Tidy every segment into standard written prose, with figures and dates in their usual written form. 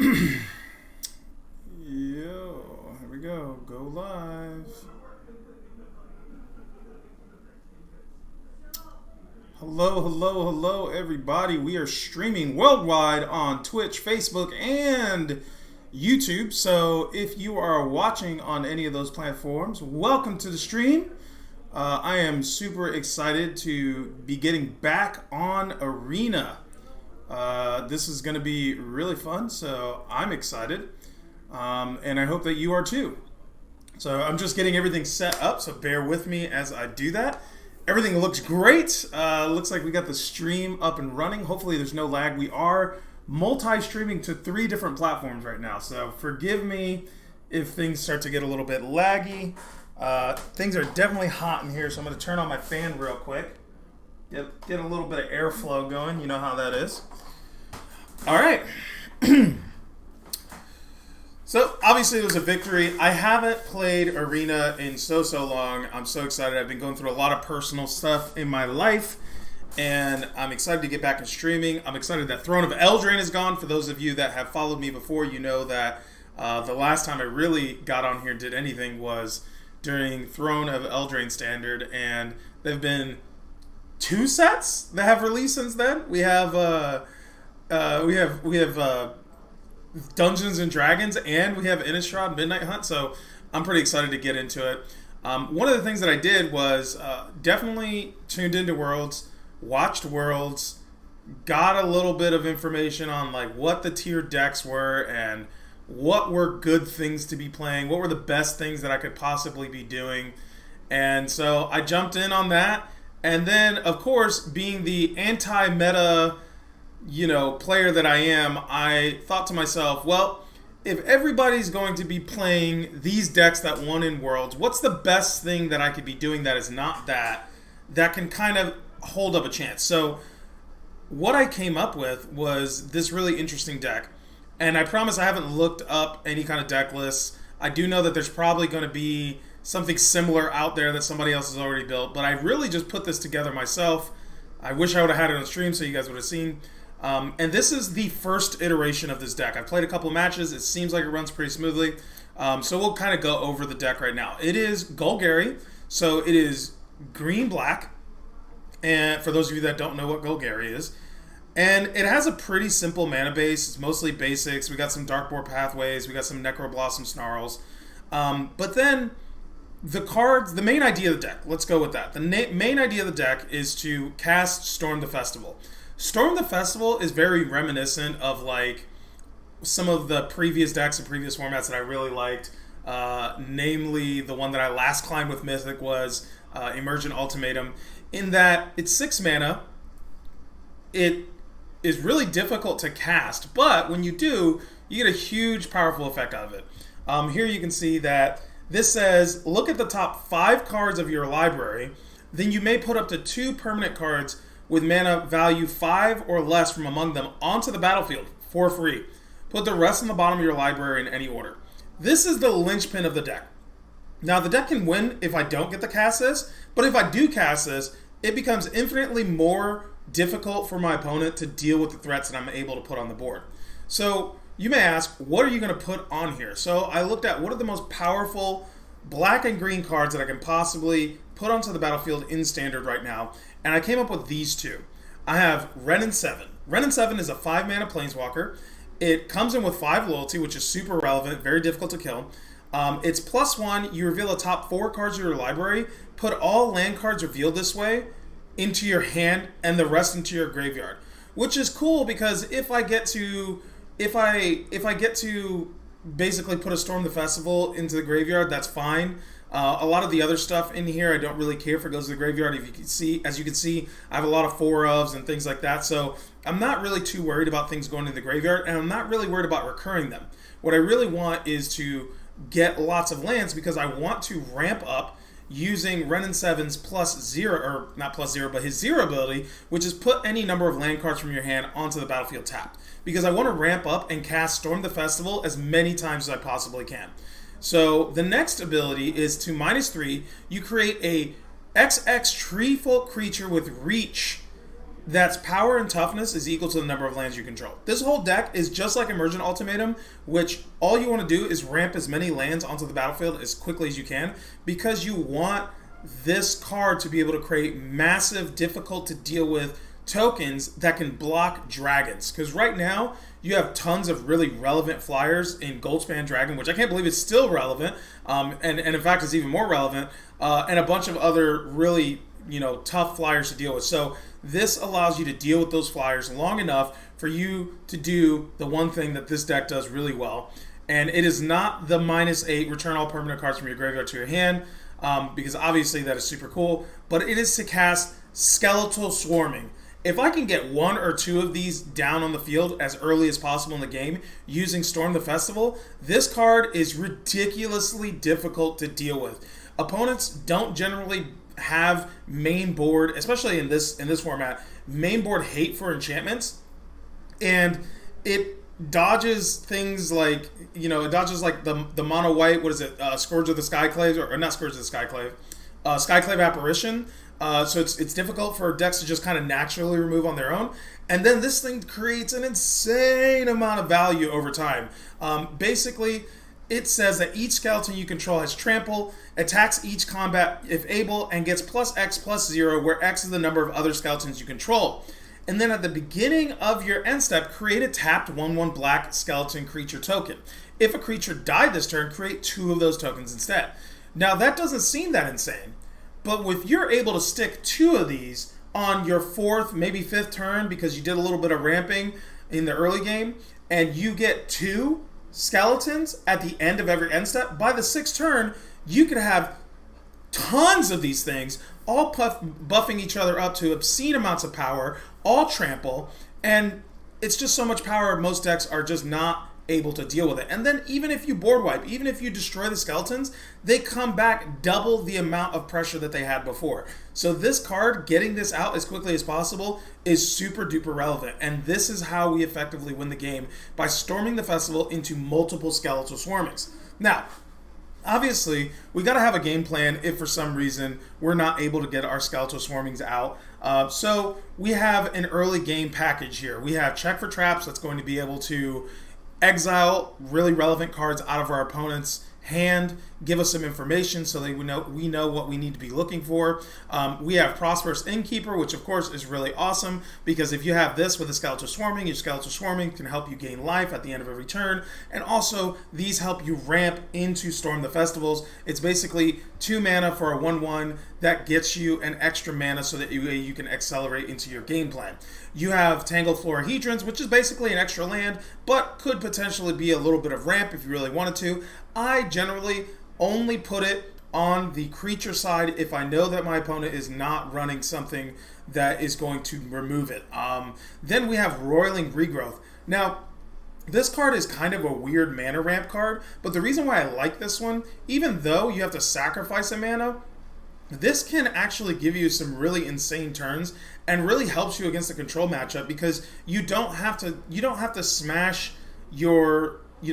Yo, here we go. Go live. Hello, hello, hello, everybody. We are streaming worldwide on Twitch, Facebook, and YouTube. So if you are watching on any of those platforms, welcome to the stream. I am super excited to be getting back on Arena. This is going to be really fun, so I'm excited. And I hope that you are too. So I'm just getting everything set up, so bear with me as I do that. Everything looks great. Looks like we got the stream up and running. Hopefully there's no lag. We are multi-streaming to 3 different platforms right now, so forgive me if things start to get a little bit laggy. Things are definitely hot in here, so I'm going to turn on my fan real quick. Get a little bit of airflow going. You know how that is. All right. So, obviously, it was a victory. I haven't played Arena in so long. I'm so excited. I've been going through a lot of personal stuff in my life, and I'm excited to get back in streaming. I'm excited that Throne of Eldraine is gone. For those of you that have followed me before, you know that the last time I really got on here and did anything was during Throne of Eldraine Standard, and there have been 2 sets that have released since then. We have Dungeons and Dragons, and we have Innistrad Midnight Hunt, so I'm pretty excited to get into it. One of the things that I did was definitely tuned into Worlds, watched Worlds, got a little bit of information on like what the tier decks were and what were good things to be playing, what were the best things that I could possibly be doing. And so I jumped in on that, and then of course, being the anti-meta player that I am, I thought to myself, well, if everybody's going to be playing these decks that won in Worlds, what's the best thing that I could be doing that is not that can kind of hold up a chance? So what I came up with was this really interesting deck. And I promise I haven't looked up any kind of deck lists. I do know that there's probably going to be something similar out there that somebody else has already built, but I really just put this together myself. I wish I would have had it on stream so you guys would have seen. And this is the first iteration of this deck. I've played a couple of matches. It seems like it runs pretty smoothly. So we'll kind of go over the deck right now. It is Golgari. So it is green-black. And for those of you that don't know what Golgari is. And it has a pretty simple mana base. It's mostly basics. We got some Darkboard Pathways. We got some Necroblossom Snarls. But then the cards, the main idea of the deck, let's go with that. The main idea of the deck is to cast Storm the Festival. Storm the Festival is very reminiscent of like some of the previous decks and previous formats that I really liked. Namely, the one that I last climbed with Mythic was Emergent Ultimatum. In that it's 6 mana. It is really difficult to cast, but when you do, you get a huge powerful effect out of it. Here you can see that this says, look at the top 5 cards of your library, then you may put up to 2 permanent cards with mana value 5 or less from among them onto the battlefield for free. Put the rest in the bottom of your library in any order. This is the linchpin of the deck. Now, the deck can win if I don't get to cast this, but if I do cast this, it becomes infinitely more difficult for my opponent to deal with the threats that I'm able to put on the board. So you may ask, what are you going to put on here? So I looked at what are the most powerful black and green cards that I can possibly put onto the battlefield in Standard right now, and I came up with these 2. I have Wrenn and 7. Wrenn and 7 is a 5 mana planeswalker. It comes in with 5 loyalty, which is super relevant, very difficult to kill. It's +1. You reveal the top 4 cards of your library. Put all land cards revealed this way into your hand and the rest into your graveyard, which is cool because if I get to basically put a Storm the Festival into the graveyard, that's fine. A lot of the other stuff in here, I don't really care if it goes to the graveyard. As you can see, I have a lot of 4-ofs and things like that. So I'm not really too worried about things going to the graveyard, and I'm not really worried about recurring them. What I really want is to get lots of lands because I want to ramp up using Wrenn and 7's +0, or not +0, but his 0 ability, which is put any number of land cards from your hand onto the battlefield tapped. Because I want to ramp up and cast Storm the Festival as many times as I possibly can. So the next ability is to -3, you create a XX treefolk creature with reach that's power and toughness is equal to the number of lands you control. This whole deck is just like Emergent Ultimatum, which all you want to do is ramp as many lands onto the battlefield as quickly as you can, because you want this card to be able to create massive, difficult to deal with tokens that can block dragons. Because right now, you have tons of really relevant flyers in Goldspan Dragon, which I can't believe is still relevant, and in fact is even more relevant, and a bunch of other really tough flyers to deal with. So this allows you to deal with those flyers long enough for you to do the one thing that this deck does really well. And it is not the -8 return all permanent cards from your graveyard to your hand, because obviously that is super cool, but it is to cast Skeletal Swarming. If I can get one or two of these down on the field as early as possible in the game using Storm the Festival, this card is ridiculously difficult to deal with. Opponents don't generally have main board, especially in this format, main board hate for enchantments, and it dodges things like it dodges like the mono white, what is it, Scourge of the Skyclave, or not Scourge of the Skyclave, Skyclave Apparition. So it's difficult for decks to just kind of naturally remove on their own. And then this thing creates an insane amount of value over time. Basically, it says that each skeleton you control has trample, attacks each combat if able, and gets +X/+0, where X is the number of other skeletons you control. And then at the beginning of your end step, create a tapped 1/1 black skeleton creature token. If a creature died this turn, create 2 of those tokens instead. Now that doesn't seem that insane, but if you're able to stick 2 of these on your 4th, maybe 5th turn, because you did a little bit of ramping in the early game, and you get 2 skeletons at the end of every end step, by the 6th turn, you could have tons of these things, all buffing each other up to obscene amounts of power, all trample, and it's just so much power, most decks are just not able to deal with it. And then even if you board wipe, even if you destroy the skeletons, they come back double the amount of pressure that they had before. So this card, getting this out as quickly as possible, is super duper relevant. And this is how we effectively win the game, by storming the festival into multiple Skeletal Swarmings. Now, obviously, we got to have a game plan if for some reason we're not able to get our Skeletal Swarmings out. So we have an early game package here. We have Check for Traps that's going to be able to exile really relevant cards out of our opponent's hand, give us some information so that we know what we need to be looking for. We have Prosperous Innkeeper, which of course is really awesome, because if you have this with a Skeletal Swarming, your Skeletal Swarming can help you gain life at the end of every turn, and also these help you ramp into Storm the Festivals. It's basically 2 mana for a 1/1 that gets you an extra mana so that you can accelerate into your game plan. You have Tangled Florahedrons, which is basically an extra land, but could potentially be a little bit of ramp if you really wanted to. I generally only put it on the creature side if I know that my opponent is not running something that is going to remove it. Then we have Roiling Regrowth. Now, this card is kind of a weird mana ramp card, but the reason why I like this one, even though you have to sacrifice a mana, this can actually give you some really insane turns and really helps you against the control matchup, because you don't have to smash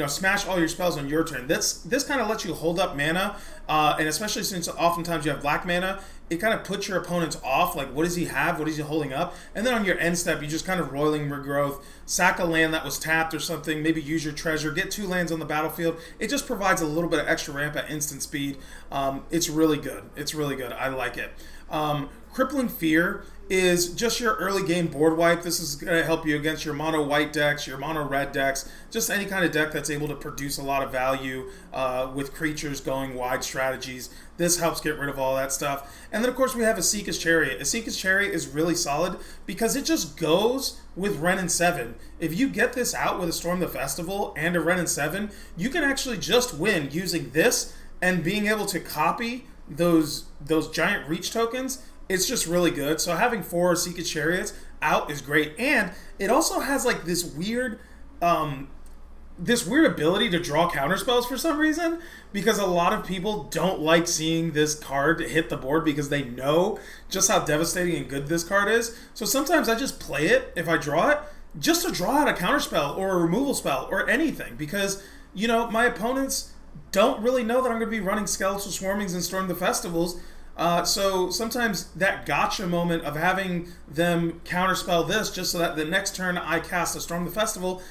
smash all your spells on your turn. This kind of lets you hold up mana, and especially since oftentimes you have black mana, it kind of puts your opponents off, like what does he have, what is he holding up, and then on your end step you just kind of Roiling Regrowth, sack a land that was tapped or something, maybe use your treasure, get 2 lands on the battlefield. It just provides a little bit of extra ramp at instant speed. It's really good. I like it. Crippling Fear is just your early game board wipe. This is going to help you against your mono white decks, your mono red decks, just any kind of deck that's able to produce a lot of value with creatures going wide strategies. This helps get rid of all that stuff. And then of course we have Asika's Chariot. Asika's Chariot is really solid because it just goes with Wrenn and 7. If you get this out with a Storm the Festival and a Wrenn and 7, you can actually just win using this and being able to copy those giant reach tokens. It's just really good. So having 4 Asika Chariots out is great. And it also has like this weird ability to draw counterspells for some reason, because a lot of people don't like seeing this card hit the board because they know just how devastating and good this card is. So sometimes I just play it, if I draw it, just to draw out a counterspell or a removal spell or anything, because my opponents don't really know that I'm going to be running Skeletal Swarmings and Storm the Festivals. So sometimes that gotcha moment of having them counterspell this just so that the next turn I cast a Storm the Festival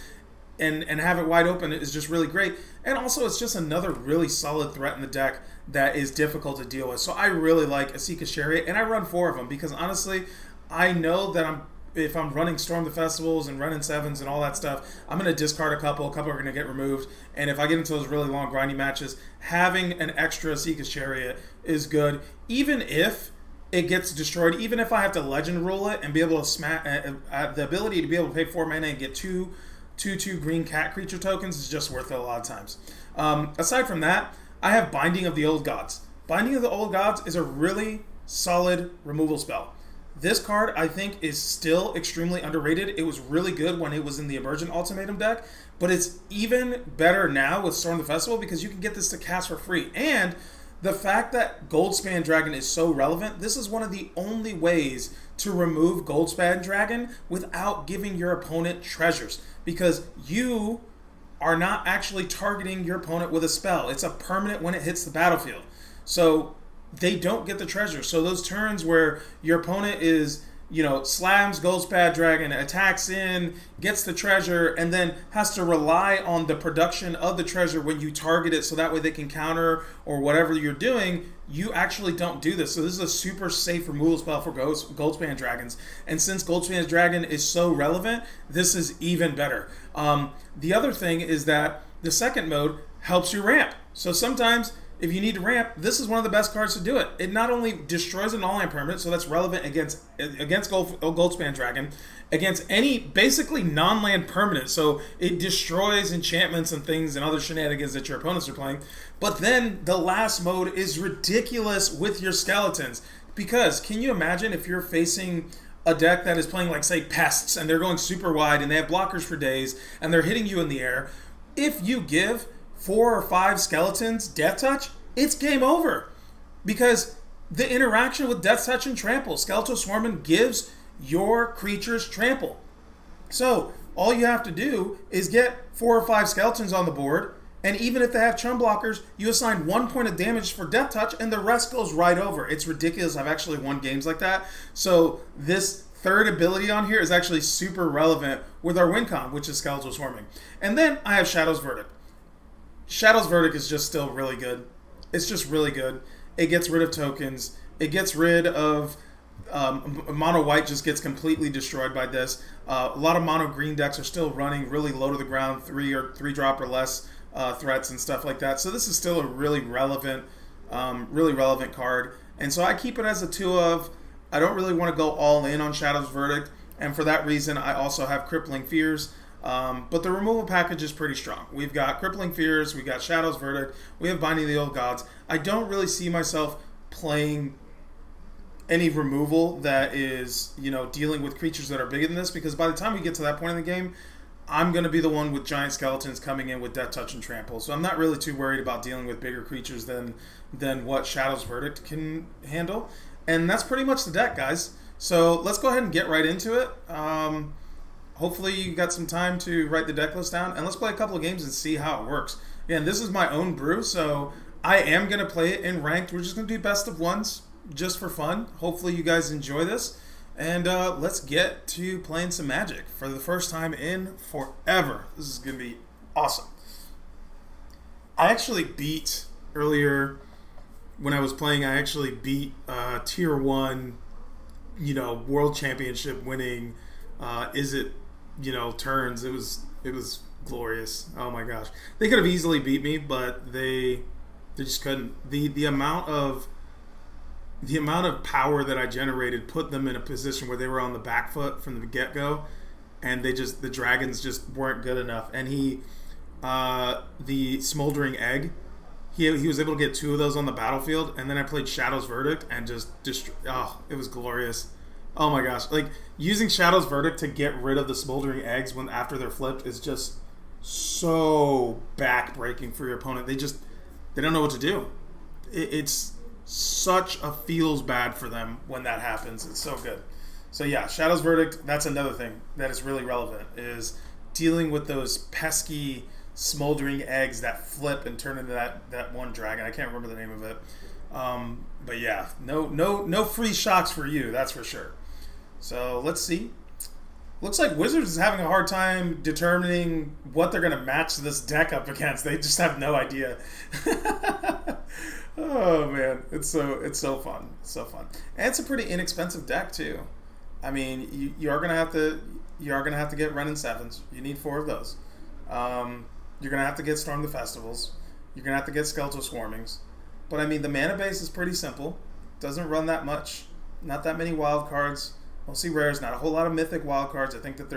and have it wide open is just really great. And also, it's just another really solid threat in the deck that is difficult to deal with. So I really like Asika's Chariot, and I run 4 of them because honestly, I know that if I'm running Storm the Festivals and running 7s and all that stuff, I'm going to discard a couple are going to get removed, and if I get into those really long grindy matches, having an extra Asika's Chariot is good, even if it gets destroyed, even if I have to legend rule it and be able to smack, the ability to be able to pay 4 mana and get 2/2 green cat creature tokens is just worth it a lot of times. Aside from that, I have Binding of the Old Gods. Binding of the Old Gods is a really solid removal spell. This card, I think, is still extremely underrated. It was really good when it was in the Emergent Ultimatum deck, but it's even better now with Storm the Festival because you can get this to cast for free. And the fact that Goldspan Dragon is so relevant, this is one of the only ways to remove Goldspan Dragon without giving your opponent treasures, because you are not actually targeting your opponent with a spell. It's a permanent when it hits the battlefield. So they don't get the treasure. So those turns where your opponent is, slams Goldspan Dragon, attacks in, gets the treasure, and then has to rely on the production of the treasure when you target it so that way they can counter or whatever you're doing, you actually don't do this. So this is a super safe removal spell for Goldspan Dragons. And since Goldspan Dragon is so relevant, this is even better. The other thing is that the second mode helps you ramp. So sometimes if you need to ramp, this is one of the best cards to do it. It not only destroys an all-land permanent, so that's relevant against Goldspan Dragon, against any basically non-land permanent, so it destroys enchantments and things and other shenanigans that your opponents are playing. But then the last mode is ridiculous with your skeletons, because can you imagine if you're facing a deck that is playing, like, say, Pests, and they're going super wide and they have blockers for days and they're hitting you in the air? If you give 4 or 5 skeletons Death Touch, it's game over, because the interaction with Death Touch and Trample, Skeletal Swarming gives your creatures trample. So all you have to do is get 4 or 5 skeletons on the board, and even if they have chum blockers, you assign 1 point of damage for Death Touch and the rest goes right over. It's ridiculous. I've actually won games like that. So this third ability on here is actually super relevant with our win con, which is Skeletal Swarming. And then I have Shadow's Verdict. Shadow's Verdict is just still really good. It's just really good. It gets rid of tokens. It gets rid of... mono white just gets completely destroyed by this. A lot of mono green decks are still running really low to the ground, 3 drop or less threats and stuff like that. So this is still a really relevant card. And so I keep it as a 2 of. I don't really want to go all in on Shadow's Verdict, and for that reason I also have Crippling Fears. But the removal package is pretty strong. We've got Crippling Fears, we got Shadow's Verdict, we have Binding of the Old Gods. I don't really see myself playing any removal that is, dealing with creatures that are bigger than this, because by the time we get to that point in the game, I'm going to be the one with giant skeletons coming in with Death Touch and Trample. So I'm not really too worried about dealing with bigger creatures than what Shadow's Verdict can handle. And that's pretty much the deck, guys. So let's go ahead and get right into it. Hopefully you got some time to write the deck list down, and let's play a couple of games and see how it works. Again, this is my own brew, so I am going to play it in ranked. We're just going to do best of ones just for fun. Hopefully you guys enjoy this, and let's get to playing some Magic for the first time in forever. This is going to be awesome. I actually beat earlier when I was playing. I actually beat Tier 1, World Championship winning. Turns. It was glorious. Oh my gosh, they could have easily beat me, but they just couldn't. The amount of power that I generated put them in a position where they were on the back foot from the get-go, and the dragons just weren't good enough. And the Smoldering Egg, he was able to get 2 of those on the battlefield, and then I played Shadow's Verdict and just it was glorious. Oh my gosh, like using Shadow's Verdict to get rid of the Smoldering Eggs after they're flipped is just so back-breaking for your opponent. They don't know what to do. It's such a feels bad for them when that happens. It's so good. So yeah, Shadow's Verdict, that's another thing that is really relevant, is dealing with those pesky Smoldering Eggs that flip and turn into that one dragon. I can't remember the name of it. But yeah, no free shocks for you. That's for sure. So let's see. Looks like Wizards is having a hard time determining what they're going to match this deck up against. They just have no idea. Oh man, it's so fun. It's so fun, and it's a pretty inexpensive deck too. I mean, you are gonna have to get Ren and Sevens. You need 4 of those. You're gonna have to get Storm the Festivals. You're gonna have to get Skeletal Swarmings. But I mean, the mana base is pretty simple. Doesn't run that much. Not that many wild cards. Mostly rares. Not a whole lot of mythic wild cards. I think that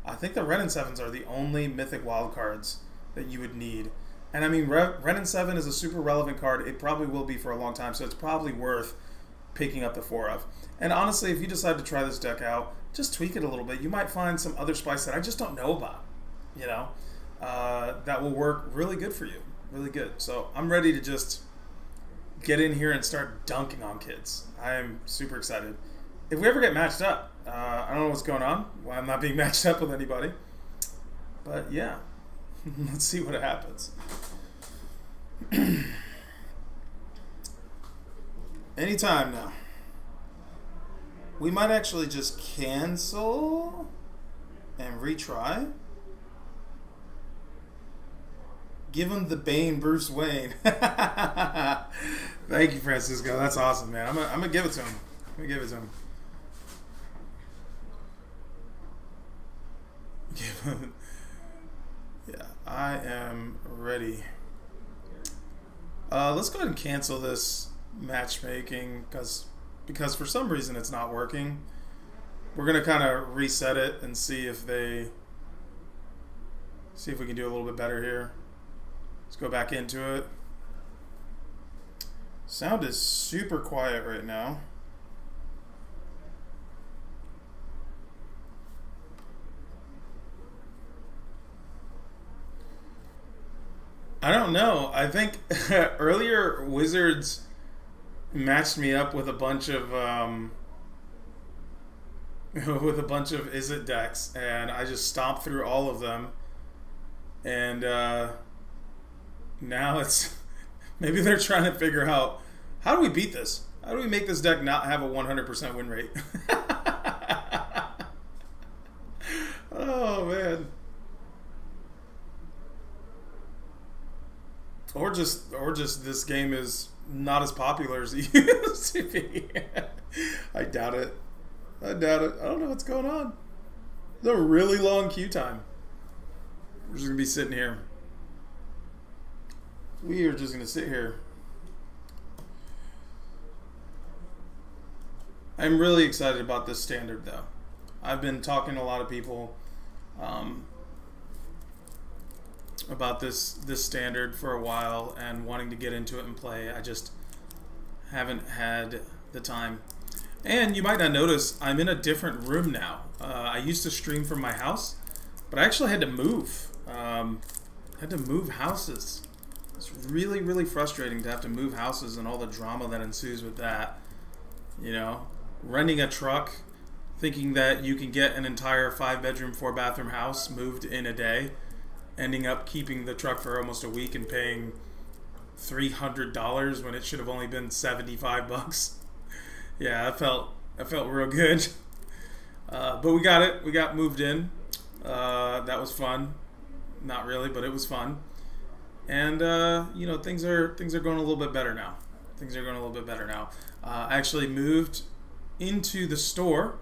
I think the Ren and Sevens are the only mythic wild cards that you would need. And I mean, Ren and 7 is a super relevant card. It probably will be for a long time, so it's probably worth picking up the 4 of. And honestly, if you decide to try this deck out, just tweak it a little bit. You might find some other spice that I just don't know about, you know, that will work really good for you. Really good. So I'm ready to just get in here and start dunking on kids. I am super excited. If we ever get matched up, I don't know what's going on. Why I'm not being matched up with anybody. But yeah, let's see what happens. Anytime now. We might actually just cancel and retry. Give him the Bane, Bruce Wayne. Thank you, Francisco. That's awesome, man. I'm gonna give it to him. I'm gonna give it to him. Give him. Yeah, I am ready. Let's go ahead and cancel this matchmaking because for some reason it's not working. We're gonna kind of reset it and see if we can do a little bit better here. Let's go back into it. Sound is super quiet right now. I don't know. I think earlier Wizards matched me up with a bunch of Izzet decks, and I just stomped through all of them. And now it's maybe they're trying to figure out how do we beat this? How do we make this deck not have a 100% win rate? Oh man. Or just this game is not as popular as it used to be. I doubt it. I don't know what's going on. It's a really long queue time. We're just going to be sitting here. We are just going to sit here. I'm really excited about this standard, though. I've been talking to a lot of people about this standard for a while and wanting to get into it and play. I just haven't had the time. And you might not notice I'm in a different room now. I used to stream from my house, but I actually had to move. Had to move houses. It's really, really frustrating to have to move houses and all the drama that ensues with that. You know, renting a truck, thinking that you can get an entire 5-bedroom, 4-bathroom house moved in a day, ending up keeping the truck for almost a week and paying $300 when it should have only been $75. Yeah, that felt real good. But we got it. We got moved in. That was fun. Not really, but it was fun. And you know, things are going a little bit better now. I actually moved into the store,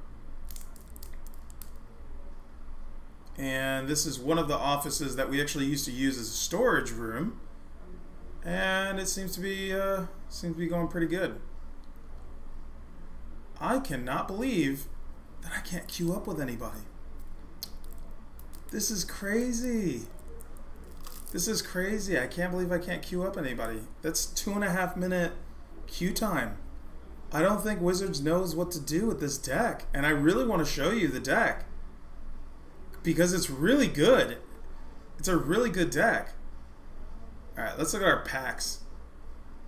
and this is one of the offices that we actually used to use as a storage room, and it seems to be going pretty good. I cannot believe that I can't queue up with anybody. This is crazy. I can't believe I can't queue up anybody. That's 2.5 minute queue time. I don't think Wizards knows what to do with this deck, and I really want to show you the deck because it's really good. It's a really good deck. All right, let's look at our packs.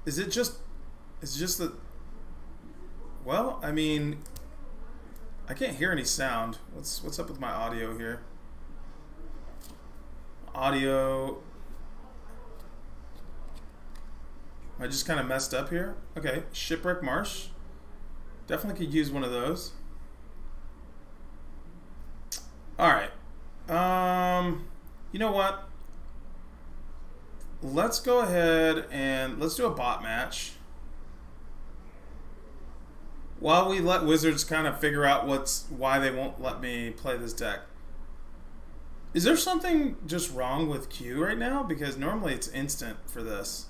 Is it just the? Well, I mean, I can't hear any sound. What's up with my audio here? I just kind of messed up here. Okay, Shipwreck Marsh. Definitely could use one of those. Alright. You know what? Let's go ahead and let's do a bot match. While we let Wizards kind of figure out why they won't let me play this deck. Is there something just wrong with Q right now? Because normally it's instant for this.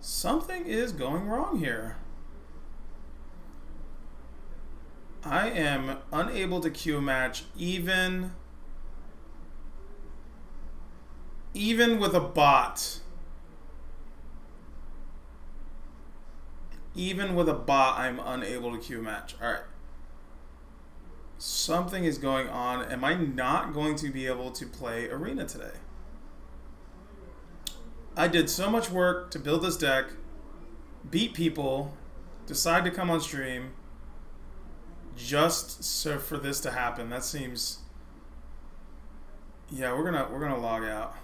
Something is going wrong here. I am unable to queue a match even with a bot. Even with a bot, I'm unable to queue a match. Alright. Something is going on. Am I not going to be able to play Arena today? I did so much work to build this deck, beat people, decide to come on stream, just so for this to happen. That seems... Yeah, we're gonna log out.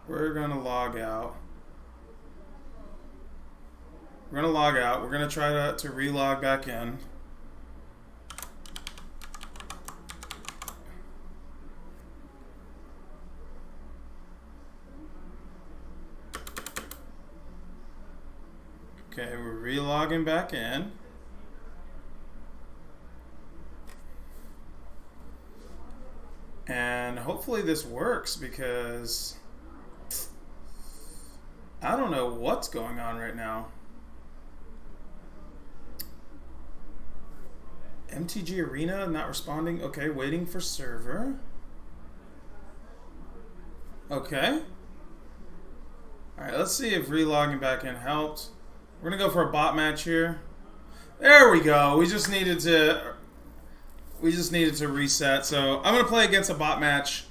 We're gonna log out. We're gonna log out. We're gonna try to relog back in. Okay, we're relogging back in. And hopefully this works because I don't know what's going on right now. MTG Arena not responding. Okay, waiting for server. Okay. Alright, let's see if relogging back in helped. We're gonna go for a bot match here. There we go. We just needed to reset. So I'm gonna play against a bot match,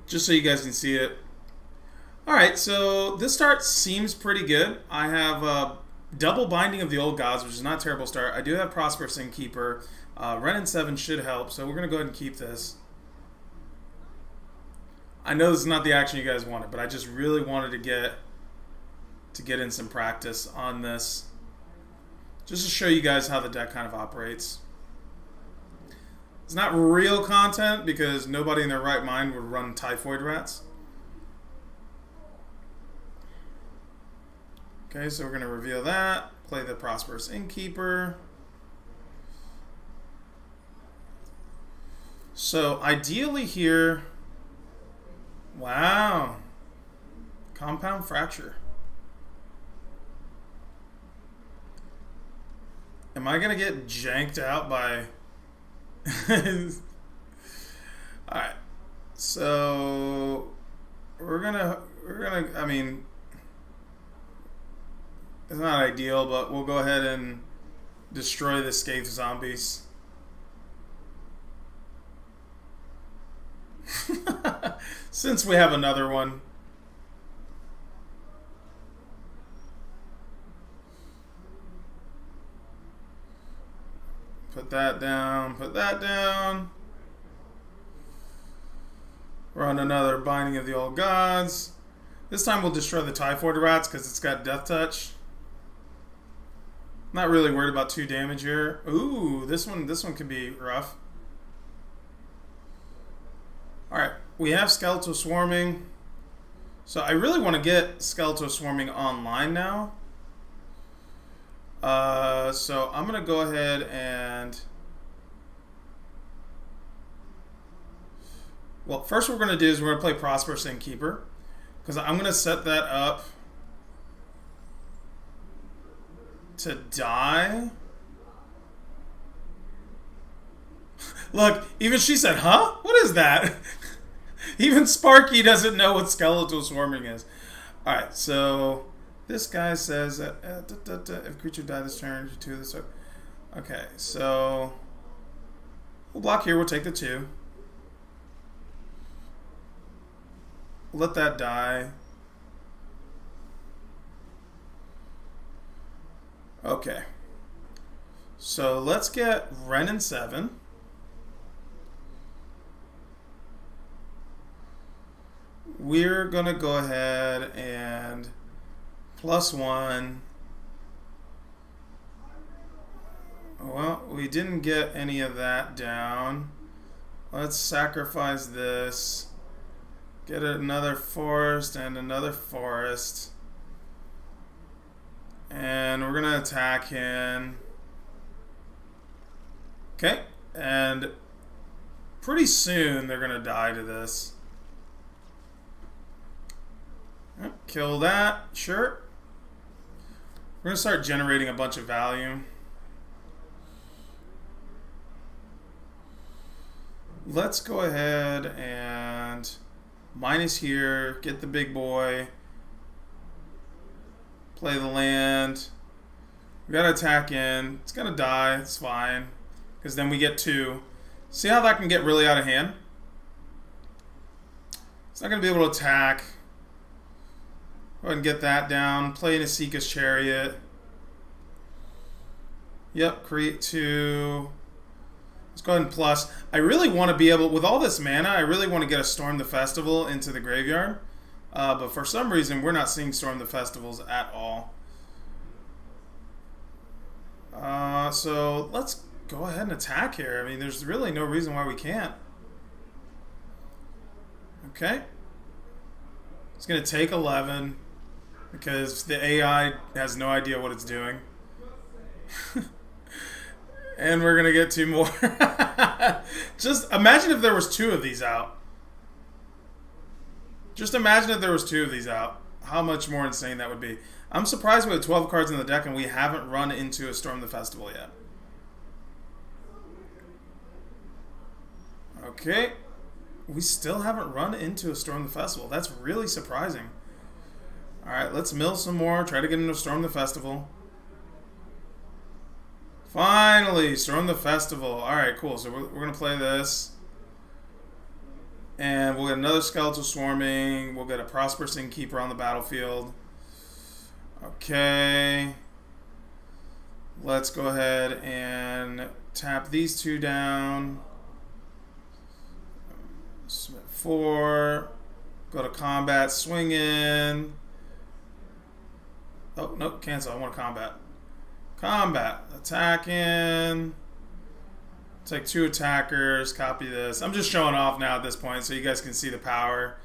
just so you guys can see it. All right. So this start seems pretty good. I have a double Binding of the Old Gods, which is not a terrible start. I do have Prosperous Innkeeper. Ren and 7 should help. So we're gonna go ahead and keep this. I know this is not the action you guys wanted, but I just really wanted to get in some practice on this, just to show you guys how the deck kind of operates. It's not real content because nobody in their right mind would run Typhoid Rats. Okay, so we're going to reveal that, play the Prosperous Innkeeper. So ideally here, wow, Compound Fracture. Am I gonna get janked out by... Alright. So we're gonna I mean, it's not ideal, but we'll go ahead and destroy the Scathe Zombies. Since we have another one. Put that down, put that down. Run another Binding of the Old Gods. This time we'll destroy the Typhoid Rats because it's got Death Touch. Not really worried about 2 damage here. Ooh, this one could be rough. Alright, we have Skeletal Swarming. So I really want to get Skeletal Swarming online now. So I'm going to go ahead and... Well, first what we're going to do is we're going to play Prosperous Innkeeper. Because I'm going to set that up to die. Look, even she said, huh? What is that? Even Sparky doesn't know what Skeletal Swarming is. Alright, so... This guy says that if creature died this turn, you 2 this. Okay, so we'll block here. We'll take the 2. Let that die. Okay. So let's get Ren and 7. we're going to go ahead and +1. Well, we didn't get any of that down. Let's sacrifice this. Get another forest and another forest. And we're going to attack him. Okay. And pretty soon they're going to die to this. Kill that. Sure. We're going to start generating a bunch of value. Let's go ahead and minus here, get the big boy, play the land. We got to attack in. It's going to die. It's fine. Because then we get 2. See how that can get really out of hand? It's not going to be able to attack. Go ahead and get that down. Play Nasika's Chariot. Yep, create 2. Let's go ahead and plus. I really want to be able, with all this mana, I really want to get a Storm the Festival into the graveyard. But for some reason, we're not seeing Storm the Festivals at all. So let's go ahead and attack here. I mean, there's really no reason why we can't. Okay. It's going to take 11 because the AI has no idea what it's doing. And we're going to get 2 more. Just imagine if there was 2 of these out. Just imagine if there was 2 of these out. How much more insane that would be. I'm surprised we have 12 cards in the deck and we haven't run into a Storm the Festival yet. Okay. We still haven't run into a Storm the Festival. That's really surprising. Alright, let's mill some more. Try to get into Storm the Festival. Finally, Storm the Festival. Alright, cool. So we're going to play this. And we'll get another Skeletal Swarming. We'll get a Prosperous Innkeeper on the battlefield. Okay. Let's go ahead and tap these 2 down. Submit 4. Go to combat, swing in. Oh, no, cancel. I want combat. Combat. Attacking. Take 2 attackers. Copy this. I'm just showing off now at this point so you guys can see the power.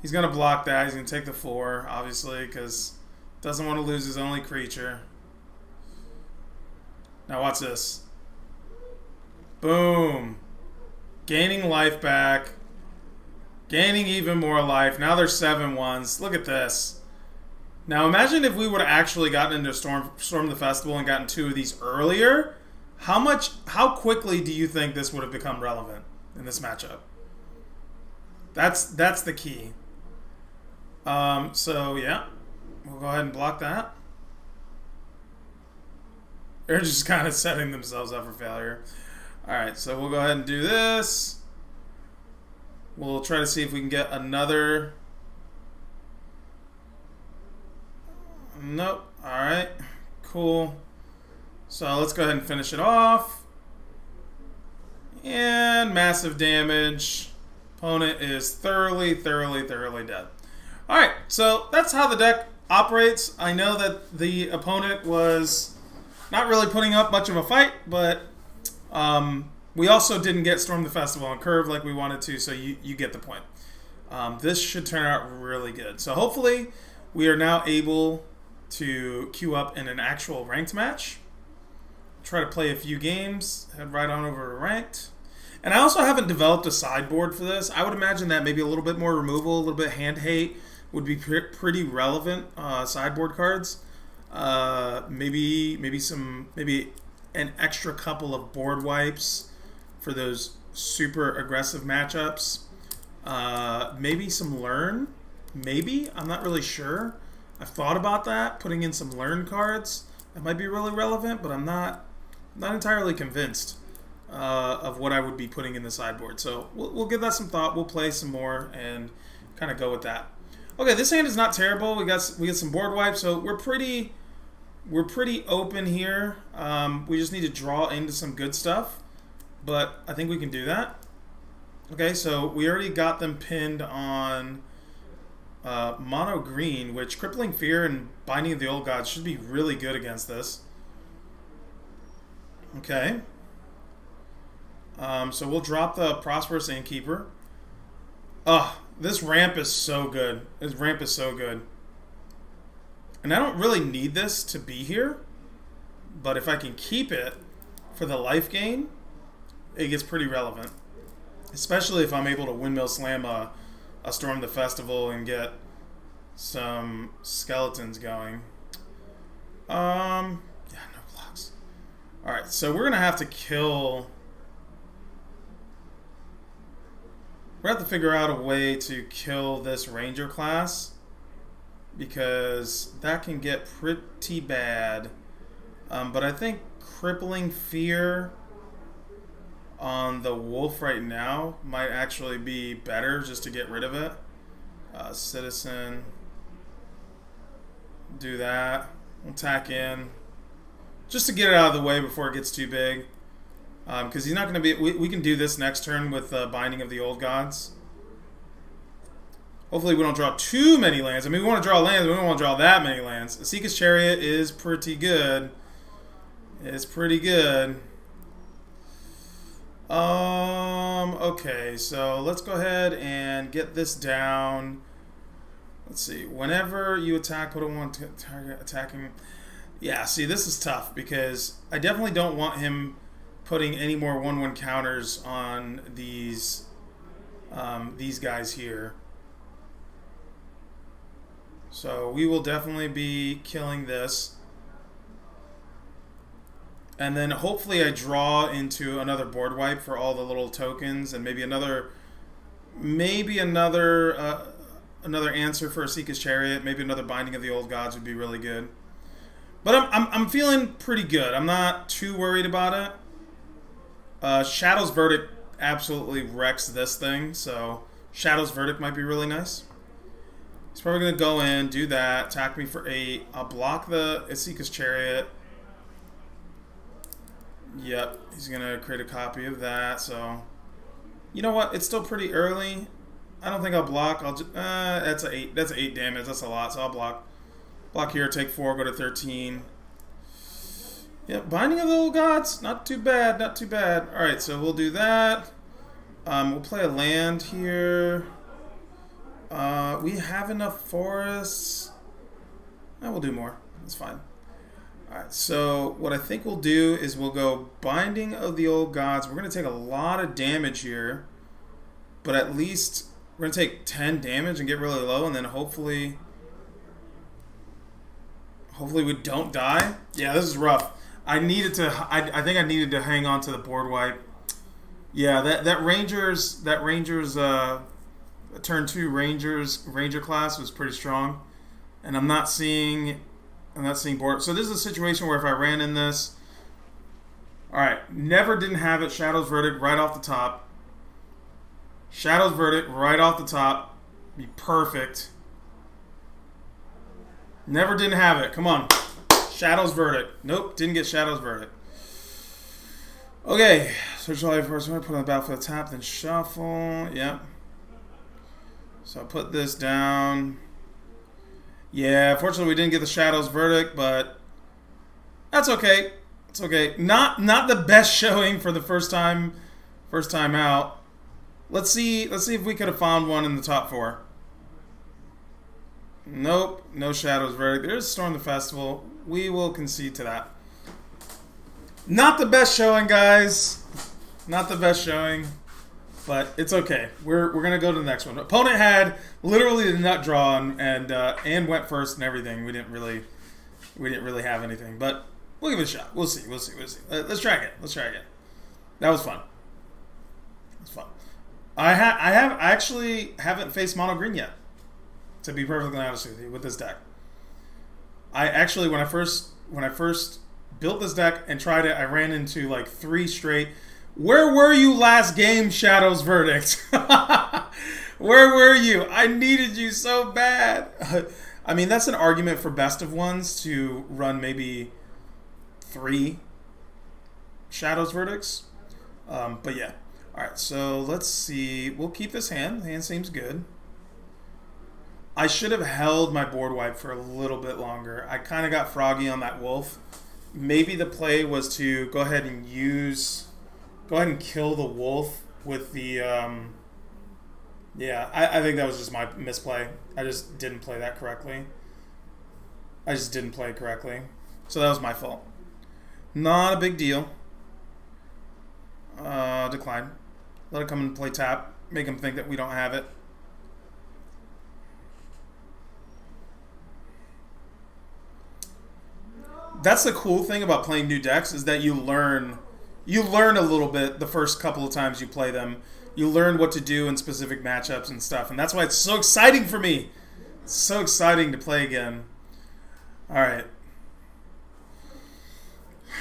He's going to block that. He's going to take the 4, obviously, because doesn't want to lose his only creature. Now watch this. Boom. Gaining life back. Gaining even more life. Now there's 7/1s. Look at this. Now imagine if we would have actually gotten into Storm the Festival and gotten 2 of these earlier. How quickly do you think this would have become relevant in this matchup? That's the key. So yeah, we'll go ahead and block that. They're just kind of setting themselves up for failure. Alright, so we'll go ahead and do this. We'll try to see if we can get another. Nope. Alright, cool. So let's go ahead and finish it off. And massive damage. Opponent is thoroughly dead. Alright, so that's how the deck operates. I know that the opponent was not really putting up much of a fight, but we also didn't get Storm the Festival on curve like we wanted to, so you get the point. This should turn out really good. So hopefully we are now able to queue up in an actual ranked match. Try to play a few games, head right on over to ranked. And I also haven't developed a sideboard for this. I would imagine that maybe a little bit more removal, a little bit hand hate would be pretty relevant sideboard cards. Maybe an extra couple of board wipes for those super aggressive matchups. Maybe some learn. Maybe. I'm not really sure. I've thought about that, putting in some learn cards. That might be really relevant, but I'm not entirely convinced of what I would be putting in the sideboard. So we'll give that some thought. We'll play some more and kind of go with that. Okay, this hand is not terrible. We got some board wipes, so we're pretty open here. We just need to draw into some good stuff, but I think we can do that. Okay, so we already got them pinned on mono green, which Crippling Fear and Binding of the Old Gods should be really good against this. Okay. So we'll drop the Prosperous Innkeeper. This ramp is so good. This ramp is so good. And I don't really need this to be here, but if I can keep it for the life gain, it gets pretty relevant. Especially if I'm able to Windmill Slam a Storm the Festival and get some skeletons going. Yeah, no blocks. Alright, so we're going to have to kill... We're going to have to figure out a way to kill this Ranger class, because that can get pretty bad. But I think Crippling Fear on the Wolf right now might actually be better, just to get rid of it. Citizen. Do that. We'll tack in. Just to get it out of the way before it gets too big. Because he's not going to be... We can do this next turn with Binding of the Old Gods. Hopefully we don't draw too many lands. I mean, we want to draw lands, but we don't want to draw that many lands. Seeker's Chariot is pretty good. It's pretty good. Okay, so let's go ahead and get this down. Let's see. Whenever you attack, put one target attacking. Yeah, see, this is tough because I definitely don't want him putting any more 1/1 counters on these guys here. So we will definitely be killing this. And then hopefully I draw into another board wipe for all the little tokens, and maybe another answer for a Seeker's Chariot, maybe another Binding of the Old Gods would be really good. But I'm feeling pretty good. I'm not too worried about it. Shadow's Verdict absolutely wrecks this thing, so Shadow's Verdict might be really nice. He's probably going to go in, do that, attack me for 8. I'll block the Seeker's Chariot. Yep, he's going to create a copy of that, so... You know what? It's still pretty early. I don't think I'll block. I'll just... that's 8 damage. That's a lot, so I'll block. Block here, take 4, go to 13. Yep, Binding of the Old Gods. Not too bad, not too bad. Alright, so we'll do that. We'll play a land here. We have enough forests. We'll do more. That's fine. Alright, so what I think we'll do is we'll go Binding of the Old Gods. We're going to take a lot of damage here. But at least we're going to take 10 damage and get really low. And then hopefully we don't die. Yeah, this is rough. I think I needed to hang on to the board wipe. Yeah, that Rangers turn 2 Ranger class was pretty strong, and I'm not seeing board. So this is a situation where if I ran in this, all right, never didn't have it. Shadow's Verdict right off the top. Shadow's Verdict right off the top, be perfect. Never didn't have it. Come on, Shadow's Verdict. Nope, didn't get Shadow's Verdict. Okay, search all first. I'm gonna put on the battlefield for the tap, then shuffle. Yep. So I put this down. Yeah, fortunately we didn't get the Shadow's Verdict, but that's okay. It's okay. Not the best showing for the first time out. Let's see if we could have found one in the top 4. Nope, no Shadow's Verdict. There's Storm the Festival. We will concede to that. Not the best showing, guys. Not the best showing. But it's okay. We're gonna go to the next one. Opponent had literally the nut draw and went first and everything. We didn't really have anything, but we'll give it a shot. We'll see. Let's try again. That was fun. It's fun. I actually haven't faced mono green yet. To be perfectly honest with you, with this deck, I actually when I first built this deck and tried it, I ran into like 3 straight. Where were you last game, Shadow's Verdict? Where were you? I needed you so bad. I mean, that's an argument for best of ones to run maybe 3 Shadow's Verdicts. But yeah. All right, so let's see. We'll keep this hand. The hand seems good. I should have held my board wipe for a little bit longer. I kind of got froggy on that wolf. Maybe the play was to go ahead and kill the wolf with the, I think that was just my misplay. I just didn't play that correctly. I just didn't play it correctly. So that was my fault. Not a big deal. Decline. Let it come and play tap. Make him think that we don't have it. That's the cool thing about playing new decks is that you learn a little bit the first couple of times you play them. You learn what to do in specific matchups and stuff, and that's why it's so exciting for me. It's so exciting to play again. All right.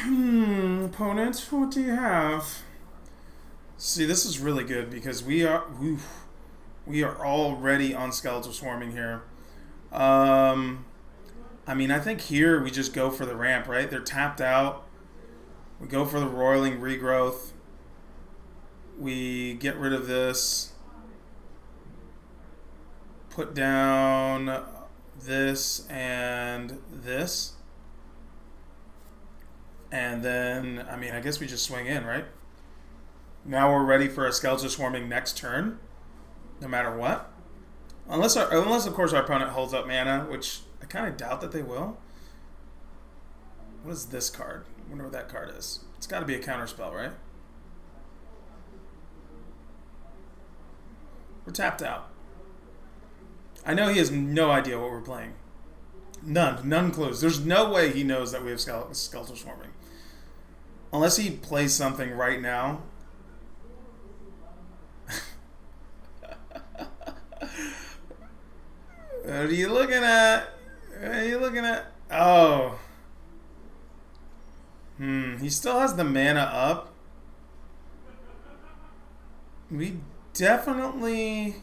Opponent, what do you have? See, this is really good because we are already on skeletal swarming here. I mean, I think here we just go for the ramp, right? They're tapped out. We go for the roiling regrowth. We get rid of this. Put down this and this. And then, I mean, I guess we just swing in, right? Now we're ready for a skeletal swarming next turn, no matter what. Unless of course, our opponent holds up mana, which I kind of doubt that they will. What is this card? I wonder what that card is. It's got to be a counterspell, right? We're tapped out. I know he has no idea what we're playing. None clues. There's no way he knows that we have skeletal swarming. Unless he plays something right now. What are you looking at? What are you looking at? Oh. He still has the mana up. We definitely...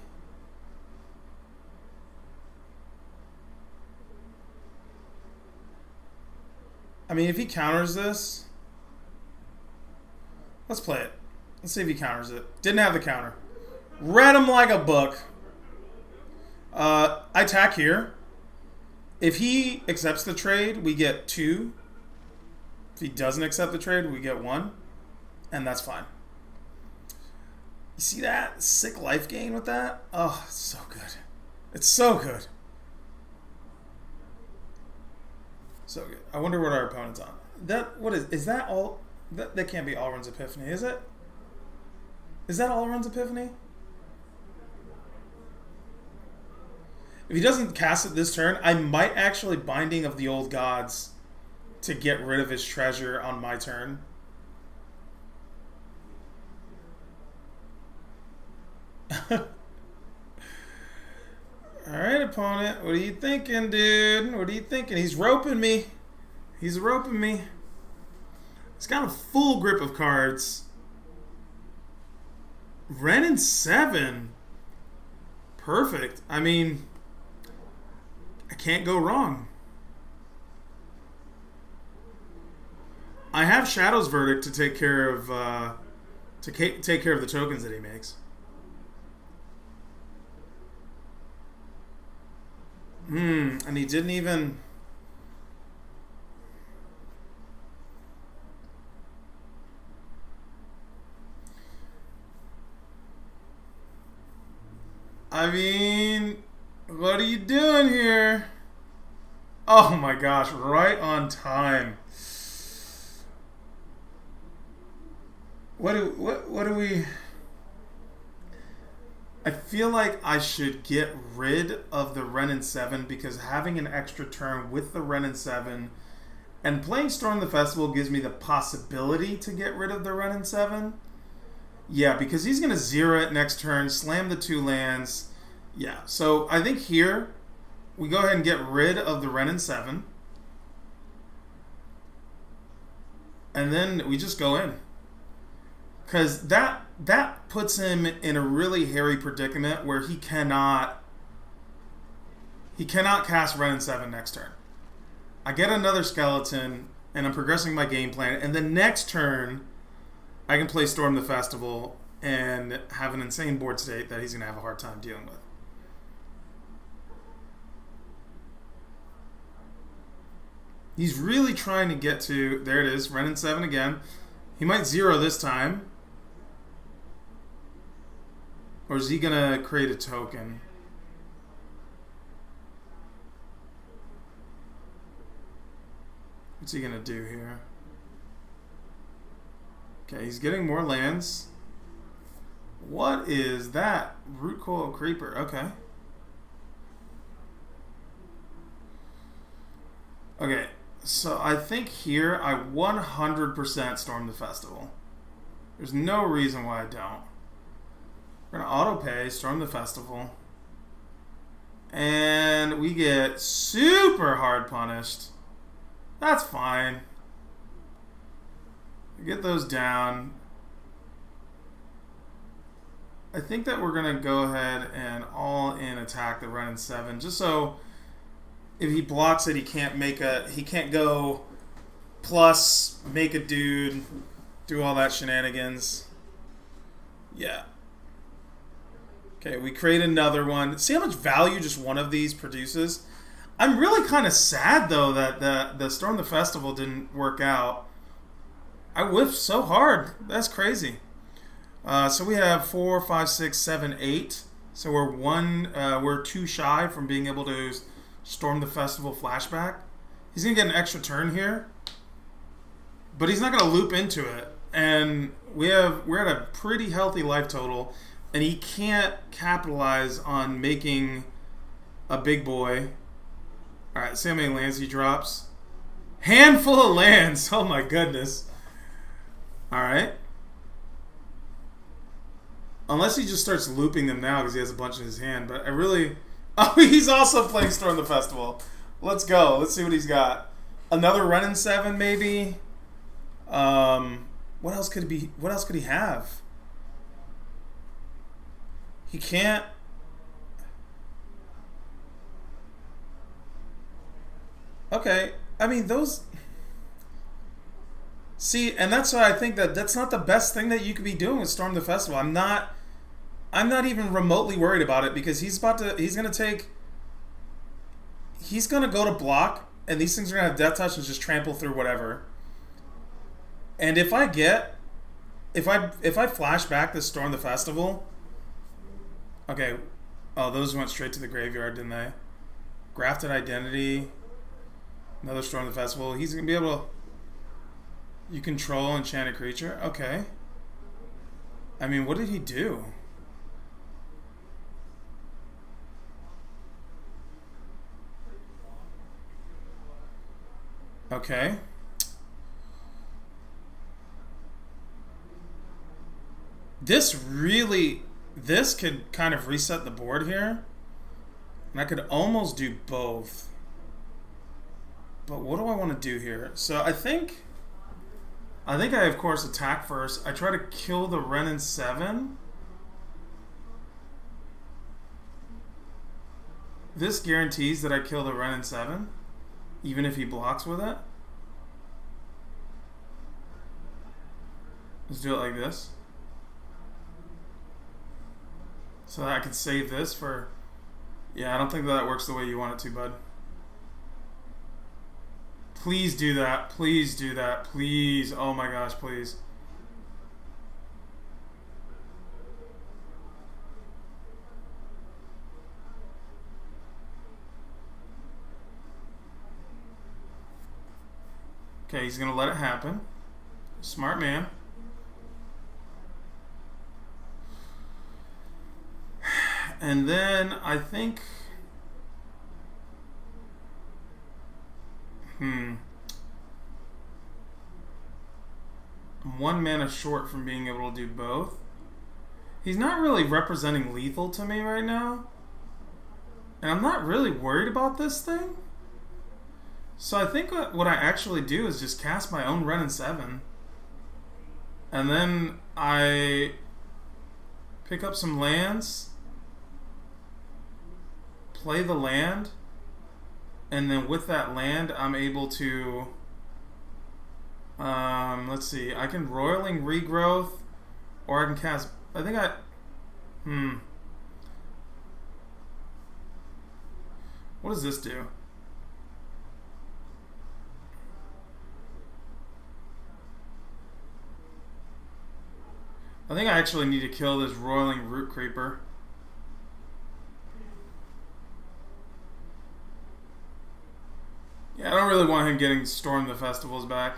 I mean, if he counters this... Let's play it. Let's see if he counters it. Didn't have the counter. Read him like a book. I attack here. If he accepts the trade, we get 2. If he doesn't accept the trade, we get 1. And that's fine. You see that? Sick life gain with that? Oh, it's so good. It's so good. So good. I wonder what our opponent's on. Is that all? That can't be Alrund's Epiphany, is it? Is that Alrund's Epiphany? If he doesn't cast it this turn, I might actually Binding of the Old Gods to get rid of his treasure on my turn. Alright, opponent. What are you thinking, dude? What are you thinking? He's roping me. He's roping me. He's got a full grip of cards. Ren and 7. Perfect. I mean, I can't go wrong. I have Shadow's Verdict to take care of the tokens that he makes. And he didn't even... I mean, what are you doing here? Oh my gosh, right on time. What do we... I feel like I should get rid of the Ren and 7 because having an extra turn with the Ren and 7 and playing Storm the Festival gives me the possibility to get rid of the Ren and 7. Yeah, because he's going to 0 it next turn, slam the 2 lands. Yeah, so I think here we go ahead and get rid of the Ren and 7. And then we just go in. Because that puts him in a really hairy predicament where he cannot cast Ren and 7 next turn. I get another skeleton, and I'm progressing my game plan, and the next turn I can play Storm the Festival and have an insane board state that he's going to have a hard time dealing with. He's really trying to get to... There it is. Ren and 7 again. He might 0 this time. Or is he going to create a token? What's he going to do here? Okay, he's getting more lands. What is that? Root Coil Creeper. Okay. Okay, so I think here I 100% Storm the Festival. There's no reason why I don't. We're going to auto pay, Storm the Festival. And we get super hard punished. That's fine. Get those down. I think that we're going to go ahead and all in attack the Ren and 7, just so if he blocks it, he can't go plus, make a dude, do all that shenanigans. Yeah. Okay, we create another one. See how much value just one of these produces? I'm really kind of sad, though, that the Storm the Festival didn't work out. I whiffed so hard. That's crazy. So we have 4, 5, 6, 7, 8. So we're 2 shy from being able to Storm the Festival flashback. He's going to get an extra turn here. But he's not going to loop into it. And we're at a pretty healthy life total. And he can't capitalize on making a big boy. Alright, see how many lands he drops. Handful of lands. Oh my goodness. Alright. Unless he just starts looping them now because he has a bunch in his hand. But I really... Oh, he's also playing Storm the Festival. Let's go. Let's see what he's got. Another Ren and 7, maybe. What else could it be? What else could he have? He can't... Okay. I mean, those... See, and that's why I think that's not the best thing that you could be doing with Storm the Festival. I'm not even remotely worried about it because he's going to go to block, and these things are going to have Death Touch and just trample through whatever. And if I flash back this Storm the Festival, okay, oh, those went straight to the graveyard, didn't they? Grafted Identity, another Storm the Festival. He's going to be able to... You control enchanted creature? Okay. I mean, what did he do? Okay. This could kind of reset the board here. And I could almost do both. But what do I want to do here? So I think I, of course, attack first. I try to kill the Ren and 7. This guarantees that I kill the Ren and 7, even if he blocks with it. Let's do it like this. So that I can save this for... Yeah, I don't think that works the way you want it to, bud. Please do that. Please do that. Please. Oh my gosh, please. Okay, he's going to let it happen. Smart man. And then I think... I'm 1 mana short from being able to do both. He's not really representing lethal to me right now. And I'm not really worried about this thing. So I think what I actually do is just cast my own Ren and 7. And then I pick up some lands. Play the land. And then with that land, I'm able to... let's see. I can Roiling Regrowth. Or I can cast... I think I... What does this do? I think I actually need to kill this roiling root creeper. Yeah, I don't really want him getting Storm the Festivals back.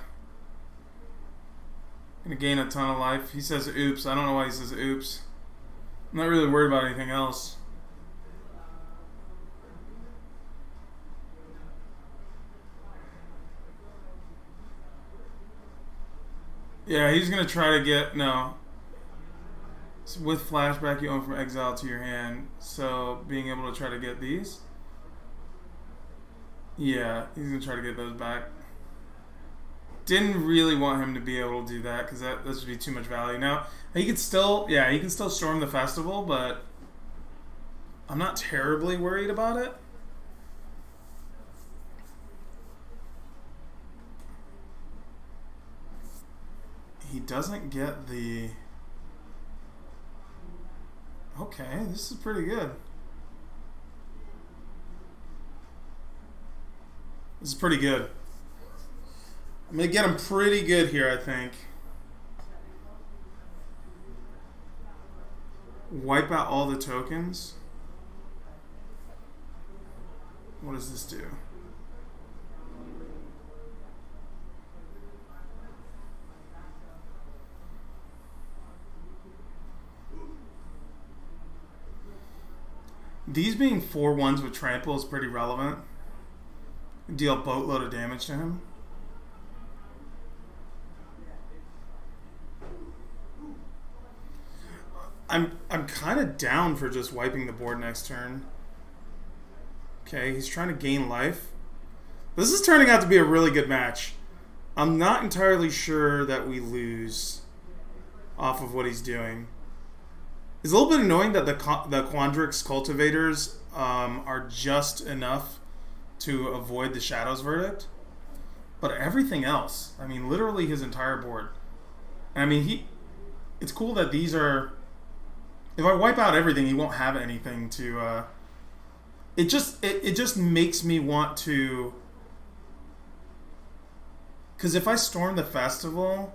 Gonna gain a ton of life. He says oops. I don't know why he says oops. I'm not really worried about anything else. Yeah, he's gonna try to get no. So with flashback, you own from exile to your hand. So being able to try to get these. Yeah, he's gonna try to get those back. Didn't really want him to be able to do that because that would be too much value. Now he can still, yeah, he can still storm the festival, but I'm not terribly worried about it. He doesn't get the. Okay, this is pretty good. This is pretty good. I'm going to get him pretty good here, I think. Wipe out all the tokens. What does this do? These being 4/1s with trample is pretty relevant. Deal a boatload of damage to him. I'm kind of down for just wiping the board next turn. Okay, he's trying to gain life. This is turning out to be a really good match. I'm not entirely sure that we lose off of what he's doing. It's a little bit annoying that the Quandrix cultivators are just enough to avoid the Shadows verdict. But everything else, I mean, literally his entire board. And I mean, it's cool that these are. If I wipe out everything, he won't have anything to. It just makes me want to. Because if I storm the festival,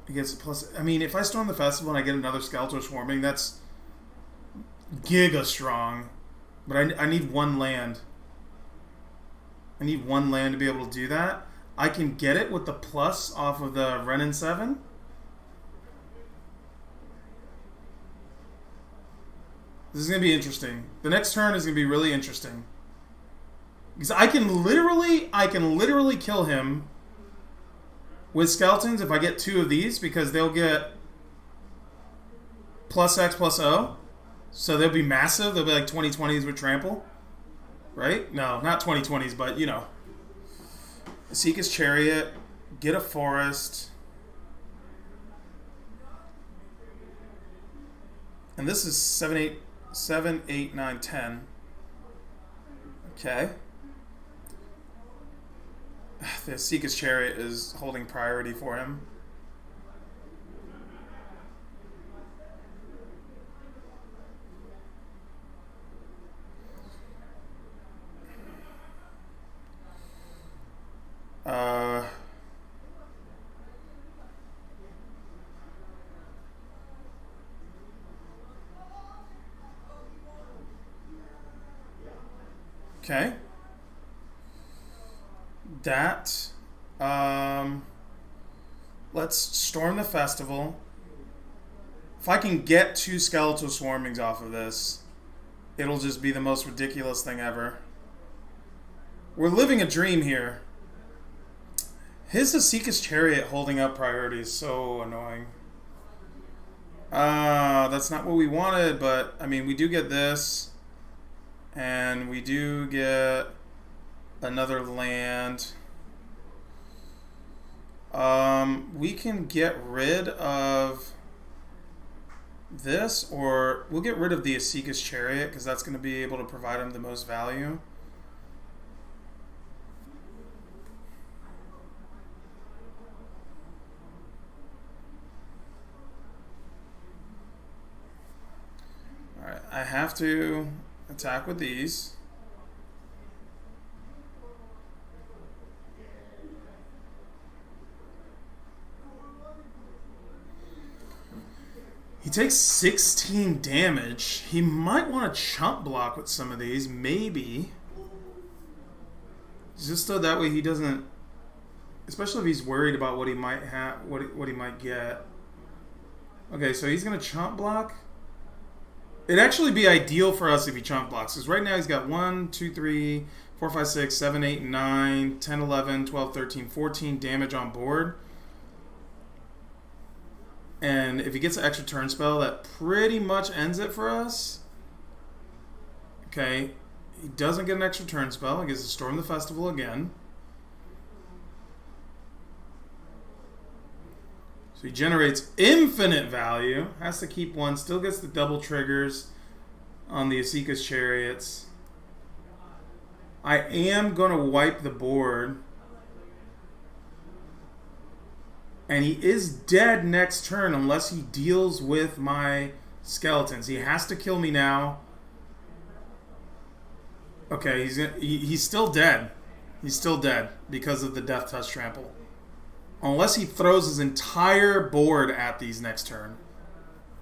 I guess plus. I mean, if I storm the festival and I get another Skeletor swarming, that's giga strong. But I need one land. I need one land to be able to do that. I can get it with the plus off of the Renin 7. This is going to be interesting. The next turn is going to be really interesting. Because I can literally kill him with skeletons if I get 2 of these, because they'll get plus X plus O. So they'll be massive. They'll be like 2020s with trample. Right? No, not 2020s, but you know. Seek Chariot, get a forest. And this is 7, 8, 9, 10. Okay. The Seek Chariot is holding priority for him. Okay. That. Let's storm the festival. If I can get 2 skeletal swarmings off of this, it'll just be the most ridiculous thing ever. We're living a dream here. His Asika's Chariot holding up priority is so annoying. That's not what we wanted, but I mean, we do get this. And we do get another land. We can get rid of this, or we'll get rid of the Asika's Chariot, because that's going to be able to provide him the most value. Alright, I have to attack with these. takes 16 damage. He might want to chump block with some of these, maybe. Just so that way he doesn't, especially if he's worried about what he might have, what he might get. Okay, so he's gonna chump block. It'd actually be ideal for us if he chump blocks, because right now he's got 1, 2, 3, 4, 5, 6, 7, 8, 9, 10, 11, 12, 13, 14 damage on board. And if he gets an extra turn spell, that pretty much ends it for us. Okay, he doesn't get an extra turn spell. He gets to Storm the Festival again. So he generates infinite value. Has to keep one. Still gets the double triggers on the Asika's Chariots. I am going to wipe the board. And he is dead next turn unless he deals with my skeletons. He has to kill me now. Okay, he's still dead. He's still dead because of the Death Touch Trample. Unless he throws his entire board at these next turn,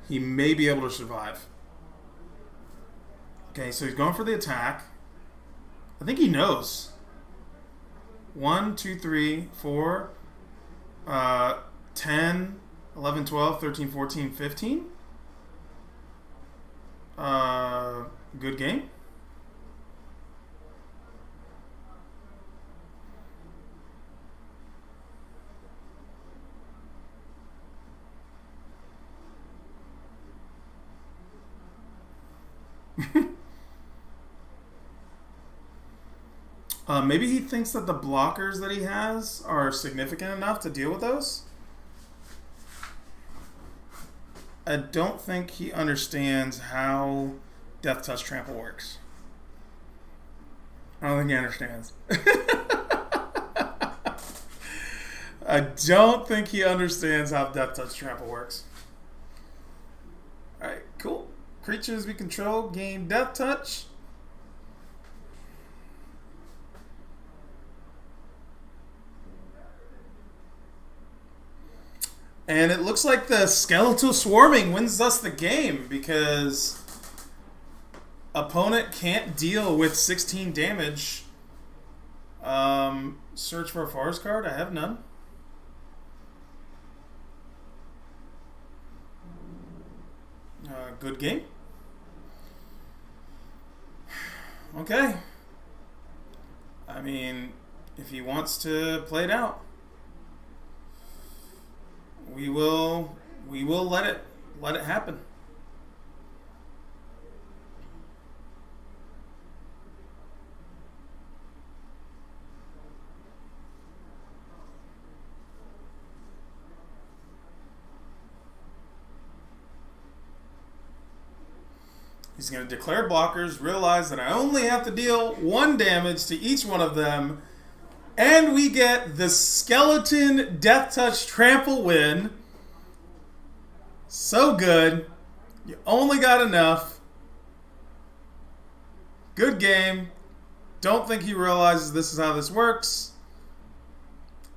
he may be able to survive. Okay, so he's going for the attack. I think he knows. 1, 2, 3, 4, 10, 11, 12, 13, 14, 15. Good game. Maybe he thinks that the blockers that he has are significant enough to deal with those. I don't think he understands how Death Touch Trample works. I don't think he understands. I don't think he understands how Death Touch Trample works. Alright, cool. Creatures we control gain Death Touch. And it looks like the Skeletal Swarming wins us the game because opponent can't deal with 16 damage. Search for a forest card. I have none. Good game. Okay. I mean, if he wants to play it out, we will let it happen. He's going to declare blockers, realize that I only have to deal 1 damage to each one of them, and we get the Skeleton Death Touch Trample win. So good. You only got enough. Good game. Don't think he realizes this is how this works.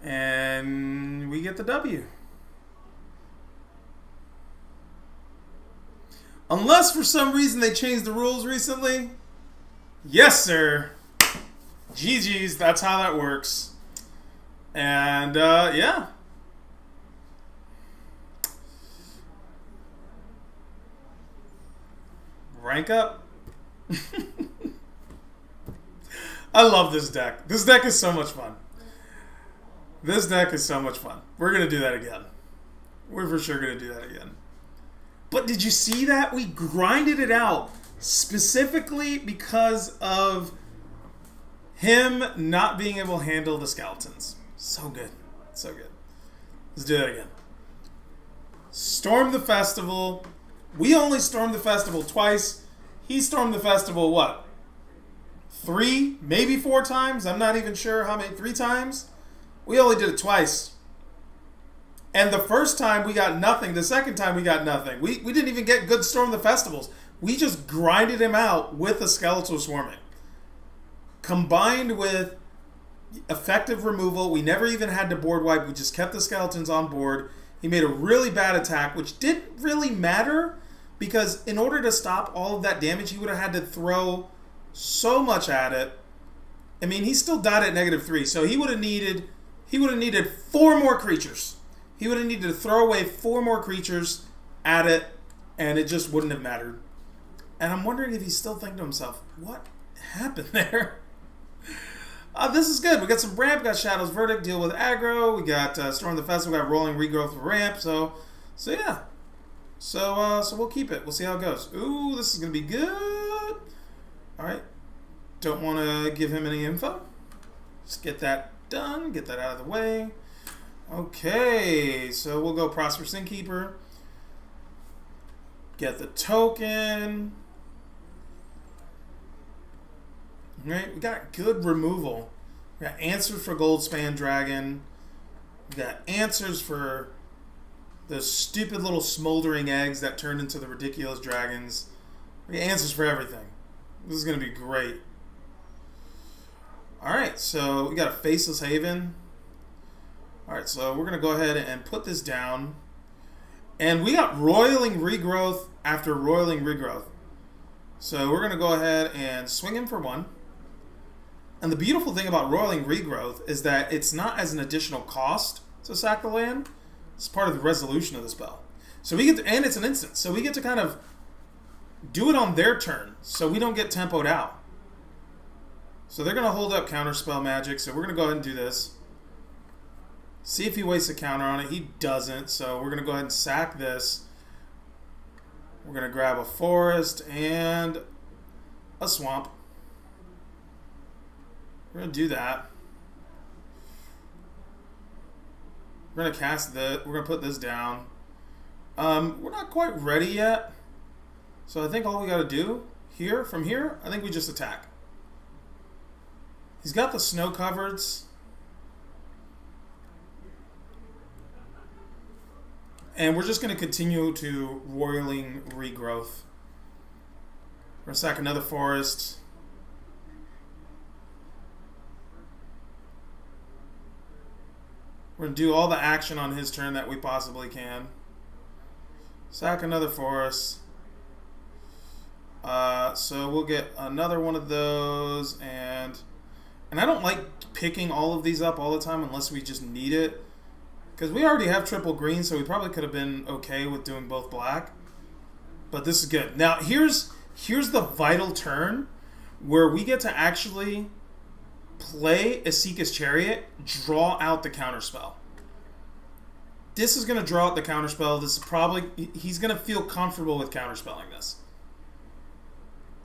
And we get the W. Unless for some reason they changed the rules recently. Yes, sir. GG's, that's how that works. And, yeah. Rank up. I love this deck. This deck is so much fun. This deck is so much fun. We're going to do that again. We're for sure going to do that again. But did you see that? We grinded it out specifically because of him not being able to handle the skeletons. So good. So good. Let's do that again. Storm the festival. We only stormed the festival twice. He stormed the festival, what? 3, maybe 4 times? I'm not even sure how many. 3 times? We only did it twice. And the first time we got nothing. The second time we got nothing. We didn't even get good Storm the Festivals. We just grinded him out with the Skeletal Swarming. Combined with effective removal. We never even had to board wipe. We just kept the skeletons on board. He made a really bad attack, which didn't really matter because in order to stop all of that damage, he would have had to throw so much at it. I mean, he still died at -3, so he would have needed 4 more creatures. He would have needed to throw away 4 more creatures at it, and it just wouldn't have mattered. And I'm wondering if he's still thinking to himself, what happened there? This is good. We got some ramp, got Shadow's Verdict, deal with aggro, we got Storm the Festival, we got Rolling Regrowth with ramp, so yeah. So we'll keep it. We'll see how it goes. Ooh, this is going to be good. Alright. Don't want to give him any info. Just get that done, get that out of the way. Okay, so we'll go Prosperous Innkeeper. Get the token. Right, we got good removal. We got answers for Goldspan Dragon. We got answers for the stupid little smoldering eggs that turned into the ridiculous dragons. We got answers for everything. This is going to be great. Alright, so we got a Faceless Haven. Alright, so we're going to go ahead and put this down. And we got Roiling Regrowth after Roiling Regrowth. So we're going to go ahead and swing him for 1. And the beautiful thing about Roiling Regrowth is that it's not as an additional cost to sack the land. It's part of the resolution of the spell. So we get to, and it's an instant. So we get to kind of do it on their turn. So we don't get tempoed out. So they're going to hold up Counterspell Magic. So we're going to go ahead and do this. See if he wastes a counter on it. He doesn't. So we're going to go ahead and sack this. We're going to grab a forest and a swamp. We're going to do that. We're going to cast this. We're going to put this down. We're not quite ready yet. So I think all we got to do here, from here, I think we just attack. He's got the snow covereds. And we're just going to continue to Roiling Regrowth. We're going to sack another forest. We're going to do all the action on his turn that we possibly can. Sack another forest. So we'll get another one of those. And I don't like picking all of these up all the time unless we just need it. Because we already have triple green, so we probably could have been okay with doing both black. But this is good. Now, here's the vital turn where we get to actually play Esika's Chariot, draw out the counterspell. This is going to draw out the counterspell. This is probably, he's going to feel comfortable with counterspelling this.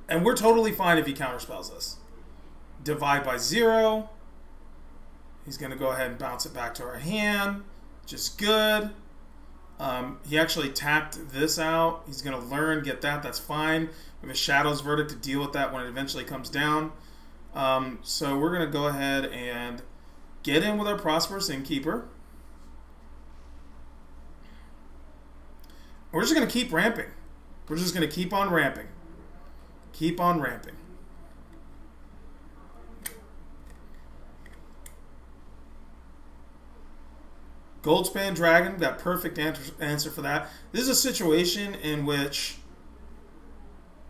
And we're totally fine if he counterspells this. Divide by 0. He's going to go ahead and bounce it back to our hand. Just good. He actually tapped this out. He's going to learn, get that. That's fine. We have a Shadow's Verdict to deal with that when it eventually comes down. So we're going to go ahead and get in with our Prosperous Innkeeper. We're just going to keep ramping. We're just going to keep on ramping. Keep on ramping. Goldspan Dragon, got perfect answer for that. This is a situation in which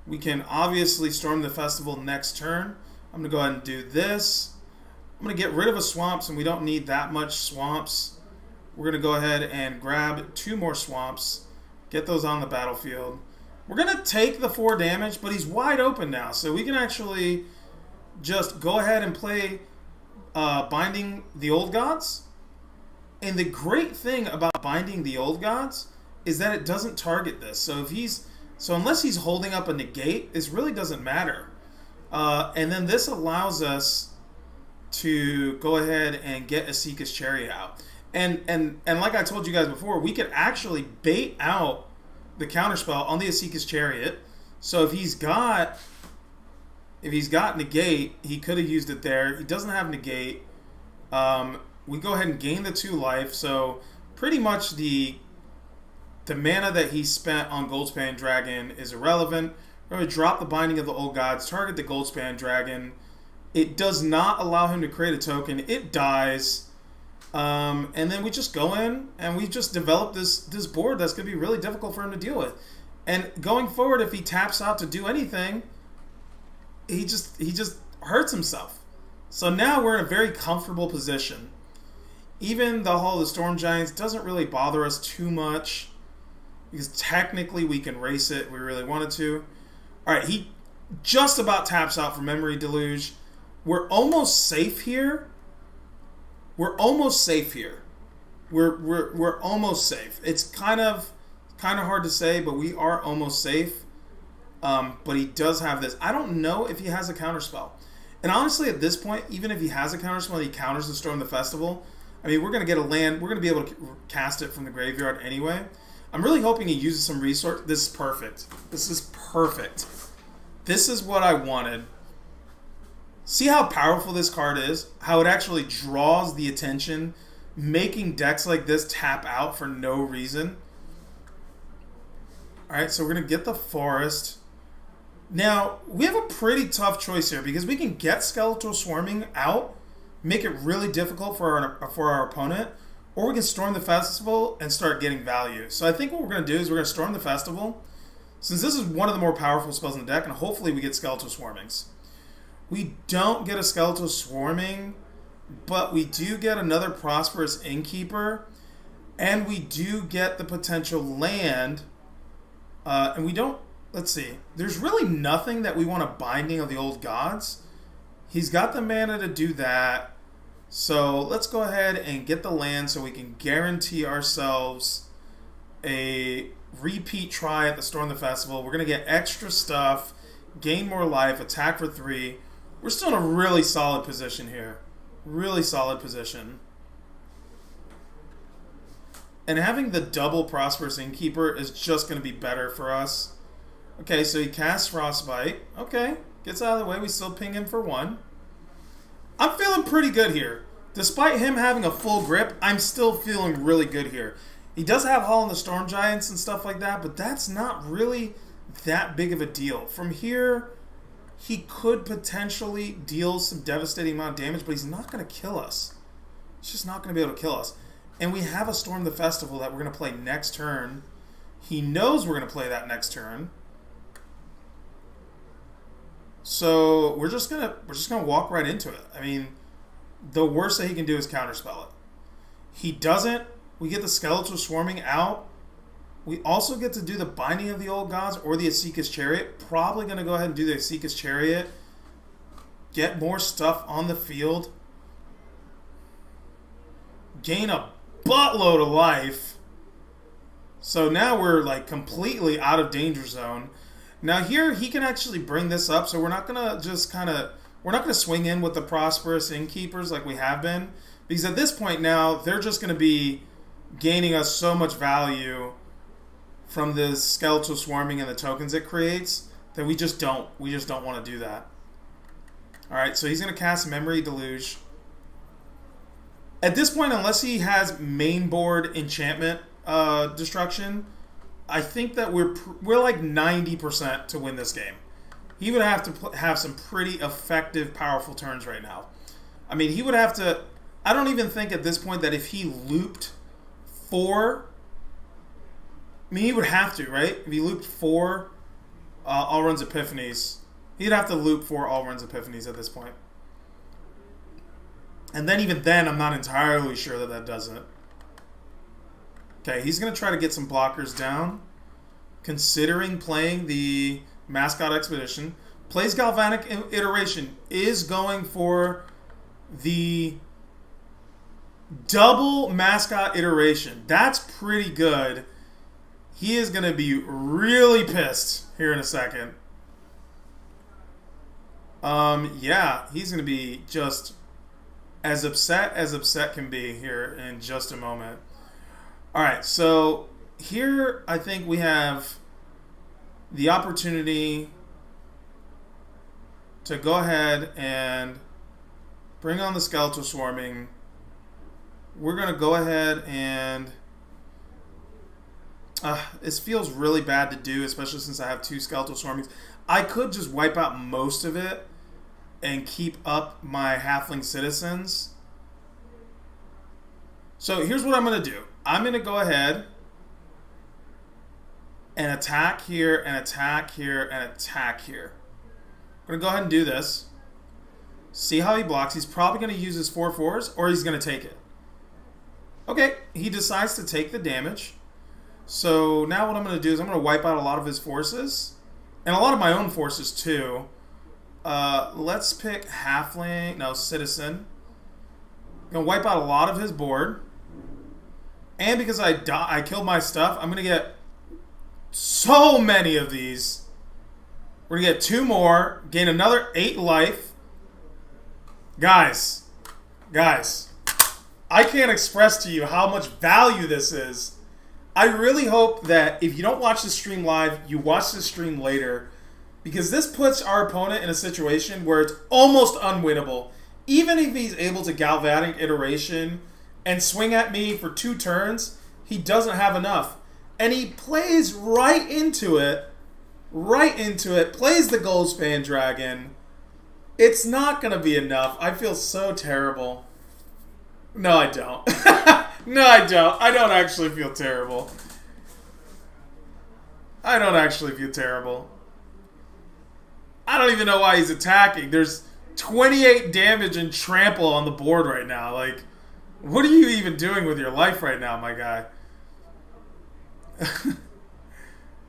we can obviously Storm the Festival next turn. I'm going to go ahead and do this. I'm going to get rid of a swamps, and we don't need that much swamps. We're going to go ahead and grab 2 more swamps. Get those on the battlefield. We're going to take the 4 damage, but he's wide open now. So we can actually just go ahead and play Binding the Old Gods. And the great thing about Binding the Old Gods is that it doesn't target this. So unless he's holding up a negate, this really doesn't matter. And then this allows us to go ahead and get Esika's Chariot out. And like I told you guys before, we could actually bait out the counterspell on the Esika's Chariot. So if he's got negate, he could have used it there. He doesn't have negate. We go ahead and gain the 2 life. So pretty much the mana that he spent on Goldspan Dragon is irrelevant. We're going to drop the Binding of the Old Gods, target the Goldspan Dragon. It does not allow him to create a token. It dies. And then we just go in and we just develop this board that's going to be really difficult for him to deal with. And going forward, if he taps out to do anything, he just hurts himself. So now we're in a very comfortable position. Even the Hall of the Storm Giants doesn't really bother us too much because technically we can race it if we really wanted to. All right, he just about taps out for Memory Deluge. We're almost safe here. We're almost safe here. We're almost safe. It's kind of hard to say, but we are almost safe. But he does have this. I don't know if he has a counterspell. And honestly, at this point, even if he has a counterspell and he counters the Storm the Festival, I mean, we're going to get a land. We're going to be able to cast it from the graveyard anyway. I'm really hoping he uses some resource. This is perfect. This is perfect. This is what I wanted. See how powerful this card is? How it actually draws the attention, making decks like this tap out for no reason. Alright, so we're going to get the Forest. Now, we have a pretty tough choice here because we can get Skeletal Swarming out, make it really difficult for our opponent, or we can Storm the Festival and start getting value. So I think what we're going to do is we're going to Storm the Festival, since this is one of the more powerful spells in the deck, and hopefully we get Skeletal Swarmings. We don't get a Skeletal Swarming, but we do get another Prosperous Innkeeper, and we do get the potential land, and we don't. Let's see. There's really nothing that we want a Binding of the Old Gods. He's got the mana to do that. So let's go ahead and get the land so we can guarantee ourselves a repeat try at the Storm the Festival. We're going to get extra stuff, gain more life, attack for 3. We're still in a really solid position here. Really solid position. And having the double Prosperous Innkeeper is just going to be better for us. Okay, so he casts Frostbite. Okay, gets out of the way. We still ping him for 1. I'm feeling pretty good here. Despite him having a full grip, I'm still feeling really good here. He does have Hall of the Storm Giants and stuff like that, but that's not really that big of a deal. From here, he could potentially deal some devastating amount of damage, but he's not going to kill us. He's just not going to be able to kill us. And we have a Storm the Festival that we're going to play next turn. He knows we're going to play that next turn. So we're just gonna walk right into it. I mean, the worst that he can do is counterspell it. He doesn't. We get the Skeletal Swarming out. We also get to do the Binding of the Old Gods or the Asika's Chariot. Probably going to go ahead and do the Asika's Chariot. Get more stuff on the field. Gain a buttload of life. So now we're like completely out of danger zone. Now here he can actually bring this up, so we're not gonna just we're not gonna swing in with the Prosperous Innkeepers like we have been, because at this point now they're just gonna be gaining us so much value from the Skeletal Swarming and the tokens it creates that we just don't want to do that. All right, so he's gonna cast Memory Deluge. At this point, unless he has main board enchantment destruction, I think that we're like 90% to win this game. He would have to have some pretty effective, powerful turns right now. I mean, he would have to. I don't even think at this point that if he looped 4, I mean, he would have to, right? If he looped 4 All Runs Epiphanies, he'd have to loop 4 All Runs Epiphanies at this point. And then even then, I'm not entirely sure that that does it. Okay, he's going to try to get some blockers down. Considering playing the Mascot Expedition. Plays Galvanic Iteration. Is going for the double Mascot Iteration. That's pretty good. He is going to be really pissed here in a second. Yeah, he's going to be just as upset can be here in just a moment. All right, so here I think we have the opportunity to go ahead and bring on the Skeletal Swarming. We're going to go ahead and... this feels really bad to do, especially since I have 2 Skeletal Swarmings. I could just wipe out most of it and keep up my Halfling Citizens. So here's what I'm going to do. I'm going to go ahead and attack here, and attack here, and attack here. I'm going to go ahead and do this. See how he blocks. He's probably going to use his 4/4s, or he's going to take it. Okay, he decides to take the damage. So now what I'm going to do is I'm going to wipe out a lot of his forces, and a lot of my own forces too. Let's pick Halfling, no, Citizen. I'm going to wipe out a lot of his board. And because I killed my stuff, I'm going to get so many of these. We're going to get 2 more, gain another 8 life. Guys, I can't express to you how much value this is. I really hope that if you don't watch the stream live, you watch the stream later, because this puts our opponent in a situation where it's almost unwinnable. Even if he's able to Galvanic Iteration and swing at me for 2 turns, he doesn't have enough. And he plays right into it, plays the Goldspan Dragon. It's not going to be enough. I feel so terrible. No, I don't. No, I don't. I don't actually feel terrible. I don't actually feel terrible. I don't even know why he's attacking. There's 28 damage and trample on the board right now. Like, what are you even doing with your life right now, my guy?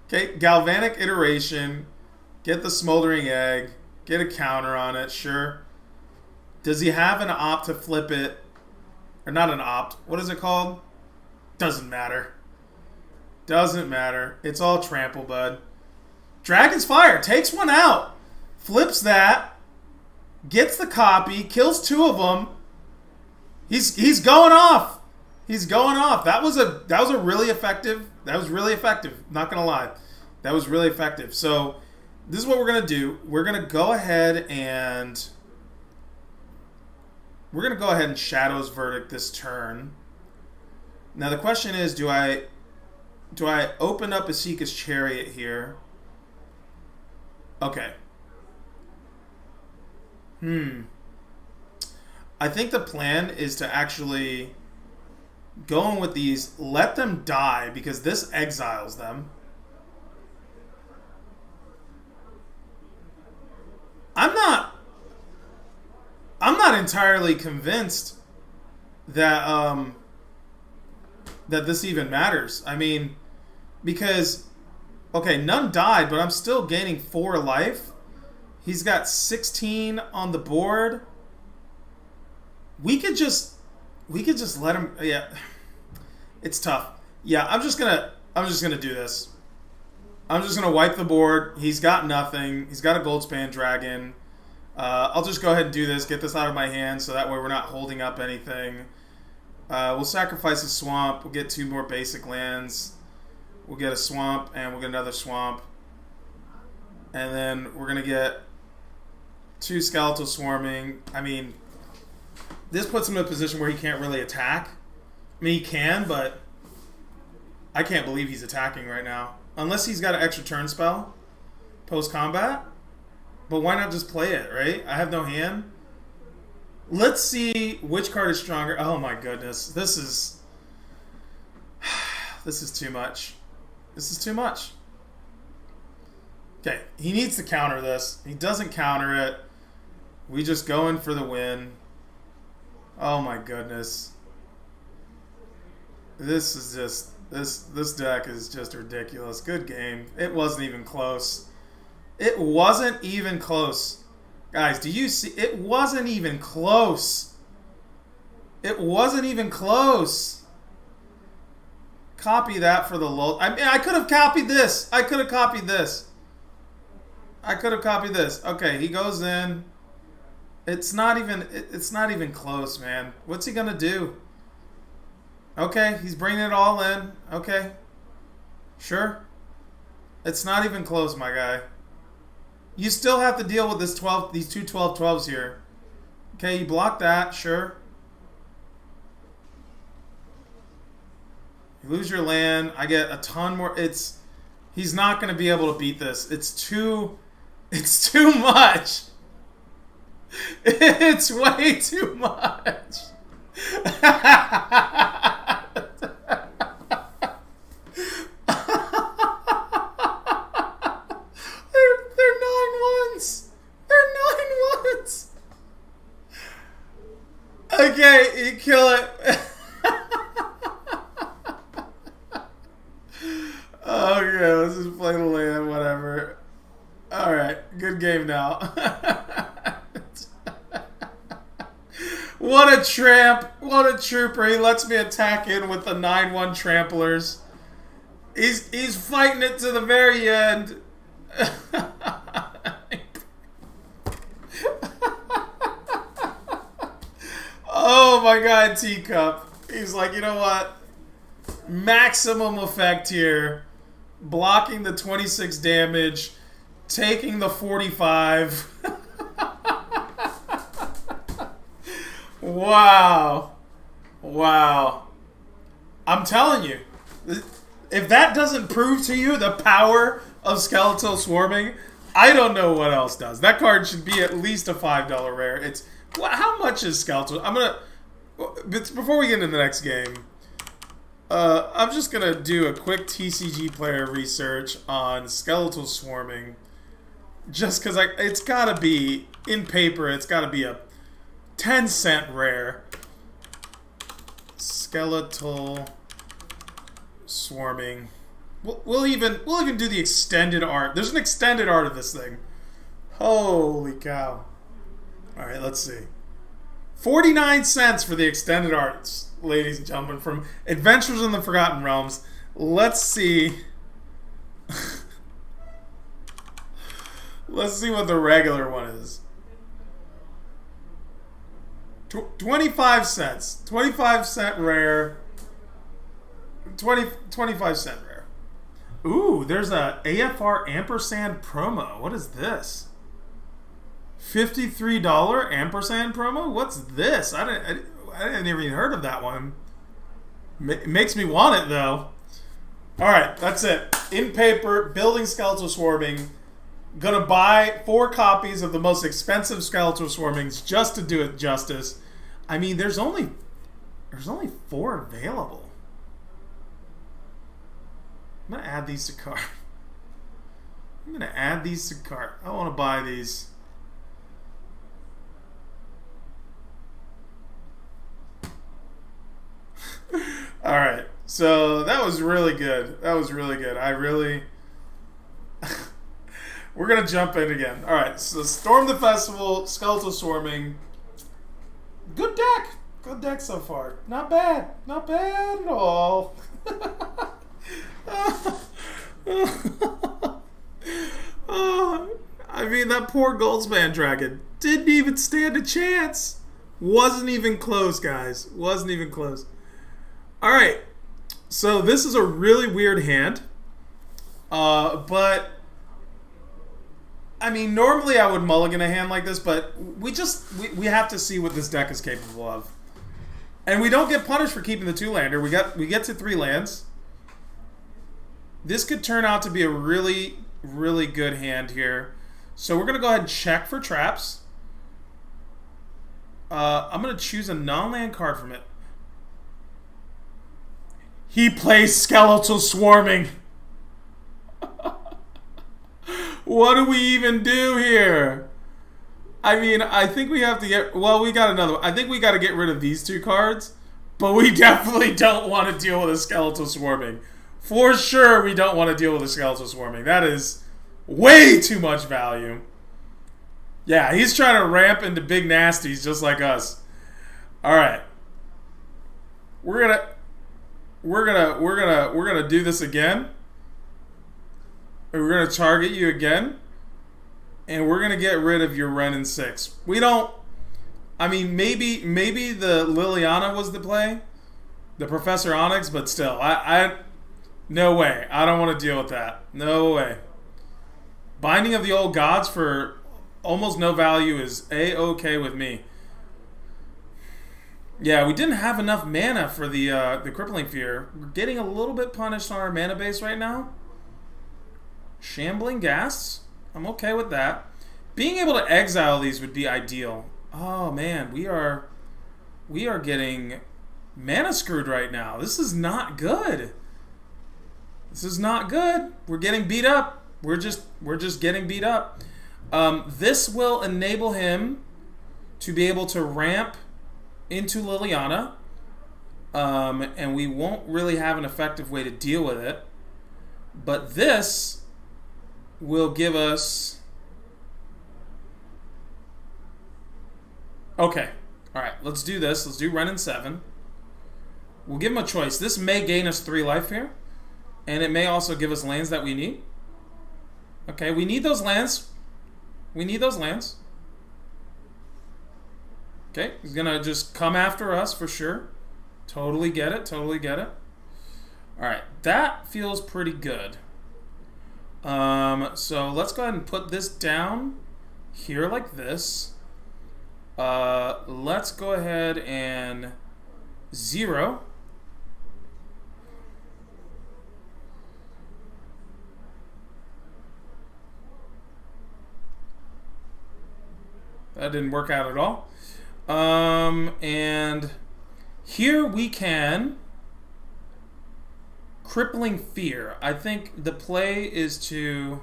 Okay, Galvanic Iteration. Get the Smoldering Egg. Get a counter on it, sure. Does he have an opt to flip it? Or not an opt. What is it called? Doesn't matter. Doesn't matter. It's all trample, bud. Dragon's Fire. Takes one out. Flips that. Gets the copy. Kills 2 of them. He's going off. He's going off. That was a really effective. That was really effective. Not gonna lie. That was really effective. So this is what we're gonna do. We're gonna go ahead and Shadow's Verdict this turn. Now the question is, do I open up Asika's Chariot here? Okay. I think the plan is to actually go in with these, let them die, because this exiles them. I'm not entirely convinced that that this even matters. I mean, because okay, none died, but I'm still gaining 4 life. He's got 16 on the board. We could just let him. Yeah, it's tough. Yeah, I'm just gonna do this. I'm just gonna wipe the board. He's got nothing. He's got a Goldspan Dragon. I'll just go ahead and do this. Get this out of my hand, so that way we're not holding up anything. We'll sacrifice a swamp. We'll get 2 more basic lands. We'll get a swamp, and we'll get another swamp. And then we're gonna get 2 skeletal swarming. I mean, this puts him in a position where he can't really attack. I mean, he can, but I can't believe he's attacking right now. Unless he's got an extra turn spell post-combat. But why not just play it, right? I have no hand. Let's see which card is stronger. Oh my goodness. This is too much. This is too much. Okay, he needs to counter this. He doesn't counter it. We just go in for the win. Oh my goodness. This is just this deck is just ridiculous. Good game. It wasn't even close. It wasn't even close. Guys, do you see? It wasn't even close. It wasn't even close. Copy that for the low. I mean, I could have copied this. I could have copied this. Okay, he goes in. It's not even close, man. What's he gonna do? Okay, he's bringing it all in. Okay, sure. It's not even close, my guy. You still have to deal with these 2 12/12s here. Okay, you block that, sure. You lose your land. I get a ton more. He's not going to be able to beat this. It's too much. It's way too much. You kill it. Okay, let's just play the land, whatever. Alright, good game now. What a tramp. What a trooper. He lets me attack in with the 9-1 tramplers. He's fighting it to the very end. Oh my god, Teacup. He's like, you know what? Maximum effect here. Blocking the 26 damage. Taking the 45. Wow. Wow. I'm telling you. If that doesn't prove to you the power of Skeletal Swarming, I don't know what else does. That card should be at least a $5 rare. It's... How much is Skeletal? I'm gonna... Before we get into the next game, I'm just gonna do a quick TCG player research on Skeletal Swarming. Just because it's gotta be, in paper, it's gotta be a 10-cent rare. Skeletal Swarming. We'll even do the extended art. There's an extended art of this thing. Holy cow. Alright, let's see. 49 cents for the extended arts, ladies and gentlemen, from Adventures in the Forgotten Realms. Let's see. Let's see what the regular one is. 25 cents. 25-cent rare. 25-cent rare. Ooh, there's a AFR ampersand promo. What is this? $53 ampersand promo? What's this? I didn't even heard of that one. It makes me want it, though. Alright, that's it. In paper, building Skeletal Swarming. Gonna buy 4 copies of the most expensive Skeletal Swarmings just to do it justice. I mean, there's only 4 available. I'm gonna add these to cart. I'm gonna add these to cart. I want to buy these. Alright, so that was really good. That was really good. We're going to jump in again. Alright, so Storm the Festival, Skeletal Swarming. Good deck. Good deck so far. Not bad. Not bad at all. I mean, that poor Goldspan Dragon didn't even stand a chance. Wasn't even close, guys. Wasn't even close. Alright, so this is a really weird hand. But, I mean, normally I would mulligan a hand like this, but we have to see what this deck is capable of. And we don't get punished for keeping the 2-lander. We get to 3 lands. This could turn out to be a really, really good hand here. So we're going to go ahead and check for traps. I'm going to choose a non-land card from it. He plays Skeletal Swarming. What do we even do here? I mean, I think we have to get... Well, we got another one. I think we got to get rid of these 2 cards. But we definitely don't want to deal with a Skeletal Swarming. For sure, we don't want to deal with a Skeletal Swarming. That is way too much value. Yeah, he's trying to ramp into big nasties just like us. All right. We're gonna do this again. We're gonna target you again, and we're gonna get rid of your Ren and 6. We don't. I mean, maybe the Liliana was the play, the Professor Onyx, but still, I no way. I don't want to deal with that. No way. Binding of the Old Gods for almost no value is A-okay with me. Yeah, we didn't have enough mana for the Crippling Fear. We're getting a little bit punished on our mana base right now. Shambling Gas. I'm okay with that. Being able to exile these would be ideal. Oh man, we are getting mana screwed right now. This is not good. This is not good. We're getting beat up. We're just getting beat up. This will enable him to be able to ramp into Liliana, and we won't really have an effective way to deal with it. But this will give us... Okay. Alright, let's do this. Let's do Renin 7. We'll give him a choice. This may gain us 3 life here. And it may also give us lands that we need. Okay, we need those lands. We need those lands. Okay, he's going to just come after us for sure. Totally get it. Totally get it. Alright, that feels pretty good. So let's go ahead and put this down here like this. Let's go ahead and 0. That didn't work out at all. And here we can Crippling Fear. I think the play is to,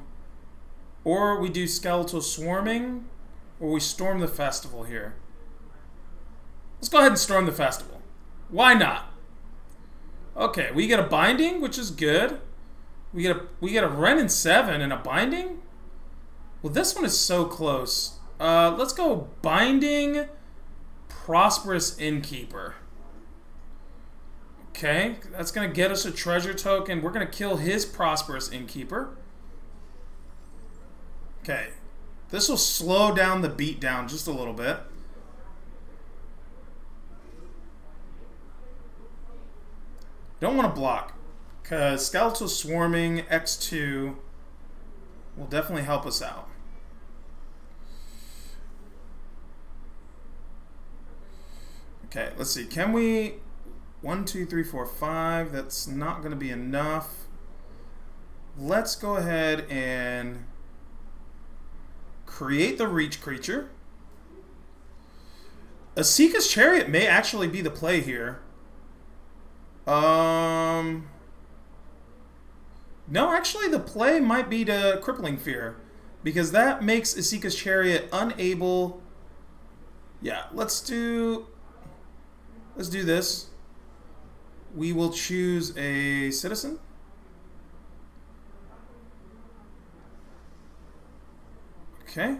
or we do Skeletal Swarming, or we storm the festival here. Let's go ahead and storm the festival. Why not? Okay, we get a binding, which is good. We get a Renin 7 and a binding. Well, this one is so close. Let's go binding Prosperous Innkeeper. Okay, that's going to get us a treasure token. We're going to kill his Prosperous Innkeeper. Okay, this will slow down the beat down just a little bit. Don't want to block, because Skeletal Swarming X2 will definitely help us out. Okay, let's see. Can we... 1, 2, 3, 4, 5. That's not going to be enough. Let's go ahead and create the reach creature. Asika's Chariot may actually be the play here. No, actually the play might be to Crippling Fear, because that makes Asika's Chariot unable... Yeah, let's do this. We will choose a citizen. Okay.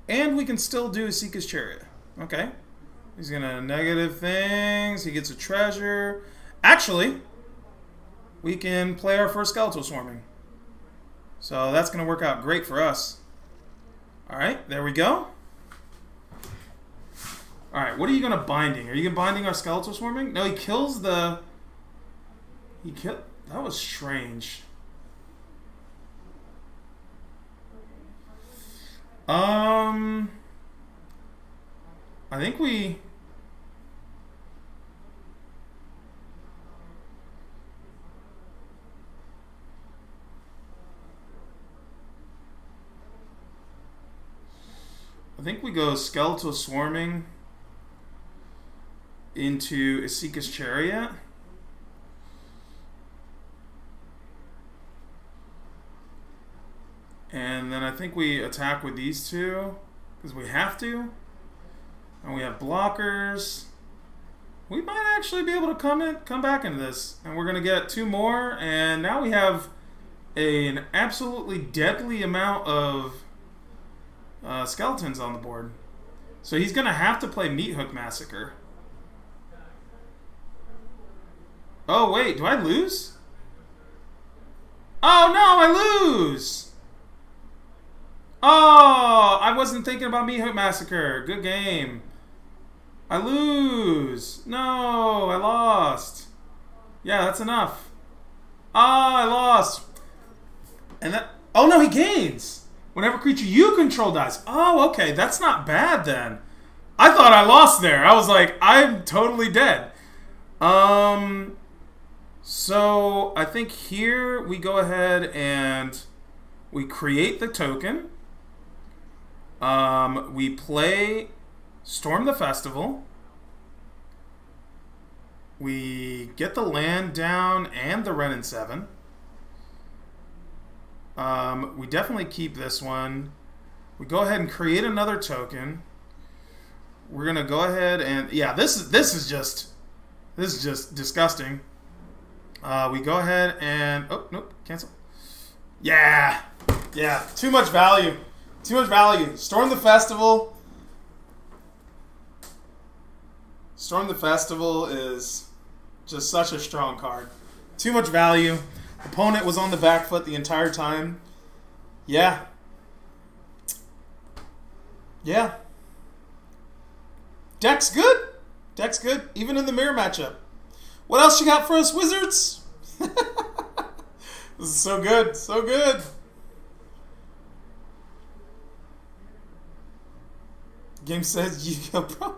And we can still do Asika's Chariot. Okay. He's going to negative things. He gets a treasure. Actually, we can play our first Skeletal Swarming. So that's going to work out great for us. Alright, there we go. Alright, what are you going to binding? Are you going to binding our Skeletal Swarming? No, he kills the... That was strange. I think we... go Skeletal Swarming into Asika's Chariot. And then I think we attack with these two, because we have to. And we have blockers. We might actually be able to come back into this. And we're going to get 2 more. And now we have an absolutely deadly amount of skeletons on the board. So he's going to have to play Meat Hook Massacre. Oh, wait. Do I lose? Oh, no, I lose! Oh, I wasn't thinking about Meat Hook Massacre. Good game. I lose. No, I lost. Yeah, that's enough. Ah, I lost. And that... Oh, no, he gains. Whenever creature you control dies. Oh, okay. That's not bad, then. I thought I lost there. I was like, I'm totally dead. So, I think here we go ahead and we create the token. We play Storm the Festival. We get the land down and the Renin 7. We definitely keep this one. We go ahead and create another token. We're gonna go ahead and yeah, this is just disgusting. We go ahead and oh nope, cancel. Yeah, yeah, too much value, too much value. Storm the Festival. Storm the Festival is just such a strong card. Too much value. Opponent was on the back foot the entire time. Yeah. Yeah. Deck's good. Deck's good, even in the mirror matchup. What else you got for us, Wizards? This is so good. So good. Game says you go, bro.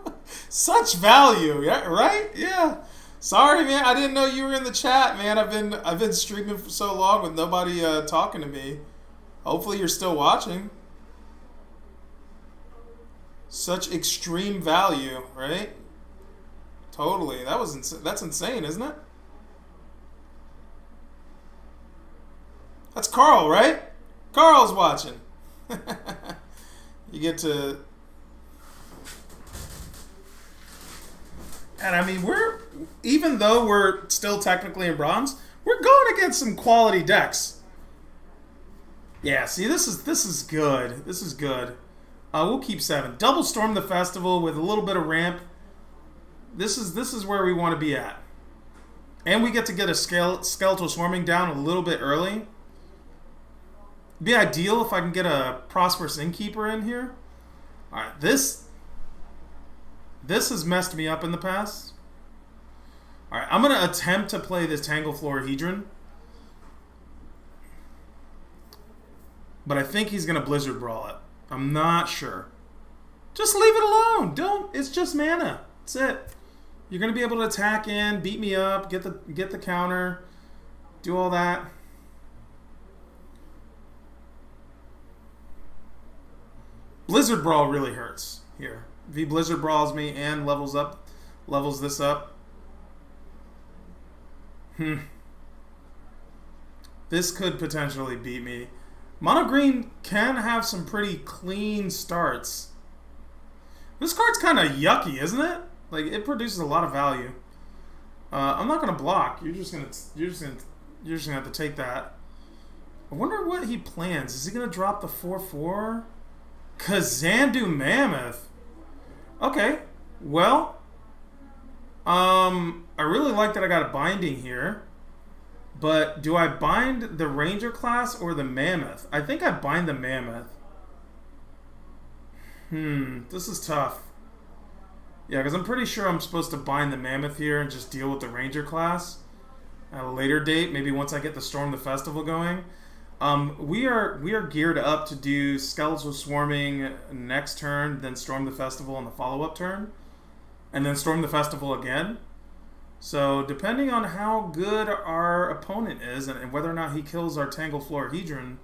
Such value, yeah, right? Yeah. Sorry, man. I didn't know you were in the chat, man. I've been streaming for so long with nobody talking to me. Hopefully, you're still watching. Such extreme value, right? Totally. That's insane, isn't it? That's Carl, right? Carl's watching. You get to. And I mean, even though we're still technically in bronze, we're going against some quality decks. Yeah, see, this is good. This is good. We'll keep 7. Double Storm the Festival with a little bit of ramp. This is where we want to be at. And we get to get a Skeletal Swarming down a little bit early. It'd be ideal if I can get a Prosperous Innkeeper in here. Alright, this has messed me up in the past. Alright, I'm going to attempt to play this Tangleflora Hedron. But I think he's going to Blizzard Brawl it. I'm not sure. Just leave it alone. Don't. It's just mana. That's it. You're going to be able to attack in, beat me up, get the counter, do all that. Blizzard Brawl really hurts here. If he Blizzard Brawls me and levels this up. This could potentially beat me. Mono Green can have some pretty clean starts. This card's kind of yucky, isn't it? Like, it produces a lot of value. I'm not gonna block. You're just gonna have to take that. I wonder what he plans. Is he gonna drop the 4/4? Kazandu Mammoth. Okay. Well, I really like that I got a binding here. But do I bind the Ranger class or the Mammoth? I think I bind the Mammoth. This is tough. Yeah, because I'm pretty sure I'm supposed to bind the Mammoth here and just deal with the Ranger class at a later date. Maybe once I get the Storm the Festival going. We are geared up to do Skeletal Swarming next turn, then Storm the Festival on the follow-up turn, and then Storm the Festival again. So depending on how good our opponent is and whether or not he kills our Tangleflora Hedron,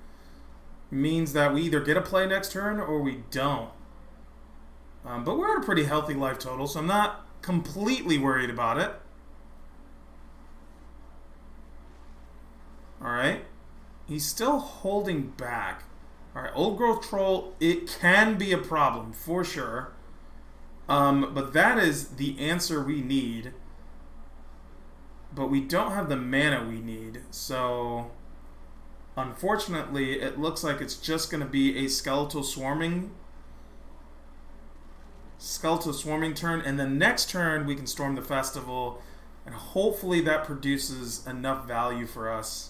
means that we either get a play next turn or we don't. But we're at a pretty healthy life total, so I'm not completely worried about it. Alright. He's still holding back. Alright, Old Growth Troll, it can be a problem, for sure. But that is the answer we need. But we don't have the mana we need, so unfortunately it looks like it's just going to be a Skeletal Swarming turn, and the next turn we can Storm the Festival, and hopefully that produces enough value for us.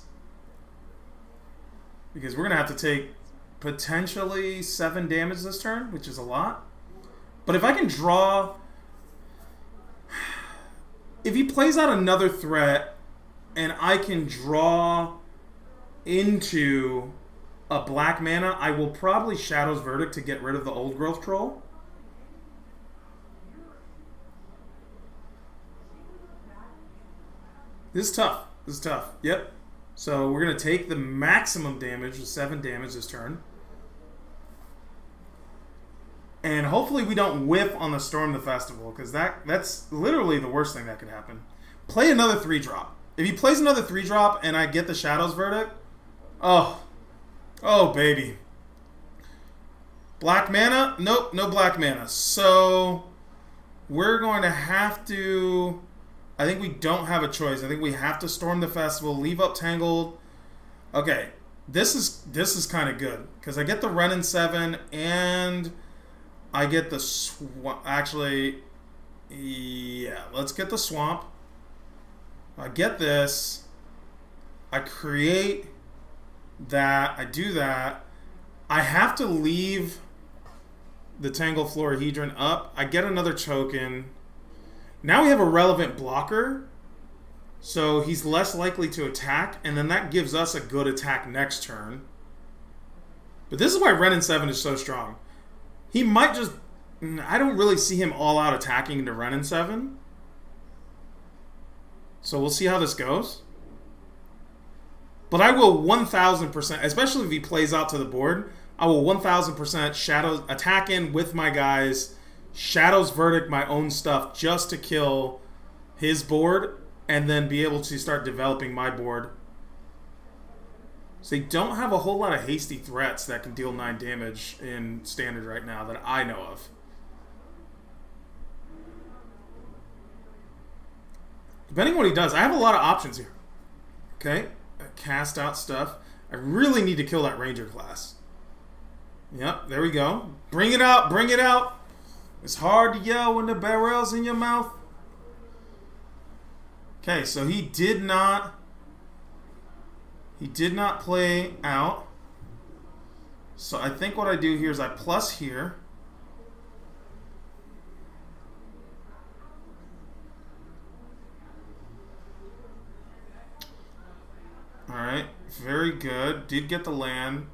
Because we're going to have to take potentially 7 damage this turn, which is a lot. But if I can draw... If he plays out another threat and I can draw into a black mana, I will probably Shadow's Verdict to get rid of the Old Growth Troll. This is tough. This is tough. Yep. So we're going to take the maximum damage with 7 damage this turn. And hopefully we don't whiff on the Storm the Festival, because that's literally the worst thing that could happen. Play another 3-drop. If he plays another 3-drop and I get the Shadow's Verdict, oh baby. Black mana? Nope, no black mana. So we're going to have to... I think we don't have a choice. I think we have to storm the festival, leave up Tangled. Okay, this is kind of good because I get the Ren and 7 and I get the actually, yeah, let's get the swamp. I get this. I create that. I do that. I have to leave the Tangle Florahedron up. I get another token. Now we have a relevant blocker, so he's less likely to attack, and then that gives us a good attack next turn. But this is why Ren and 7 is so strong. He might just... I don't really see him all out attacking into Ren and 7. So we'll see how this goes. But I will 1,000%, especially if he plays out to the board, I will 1,000% Shadows attack in with my guys, Shadows Verdict my own stuff just to kill his board and then be able to start developing my board. So they don't have a whole lot of hasty threats that can deal 9 damage in Standard right now that I know of. Depending on what he does, I have a lot of options here. Okay, cast out stuff. I really need to kill that Ranger class. Yep, there we go. Bring it out, bring it out. It's hard to yell when the barrel's in your mouth. Okay, so he did not play out. So I think what I do here is I plus here. Alright, very good. Did get the land.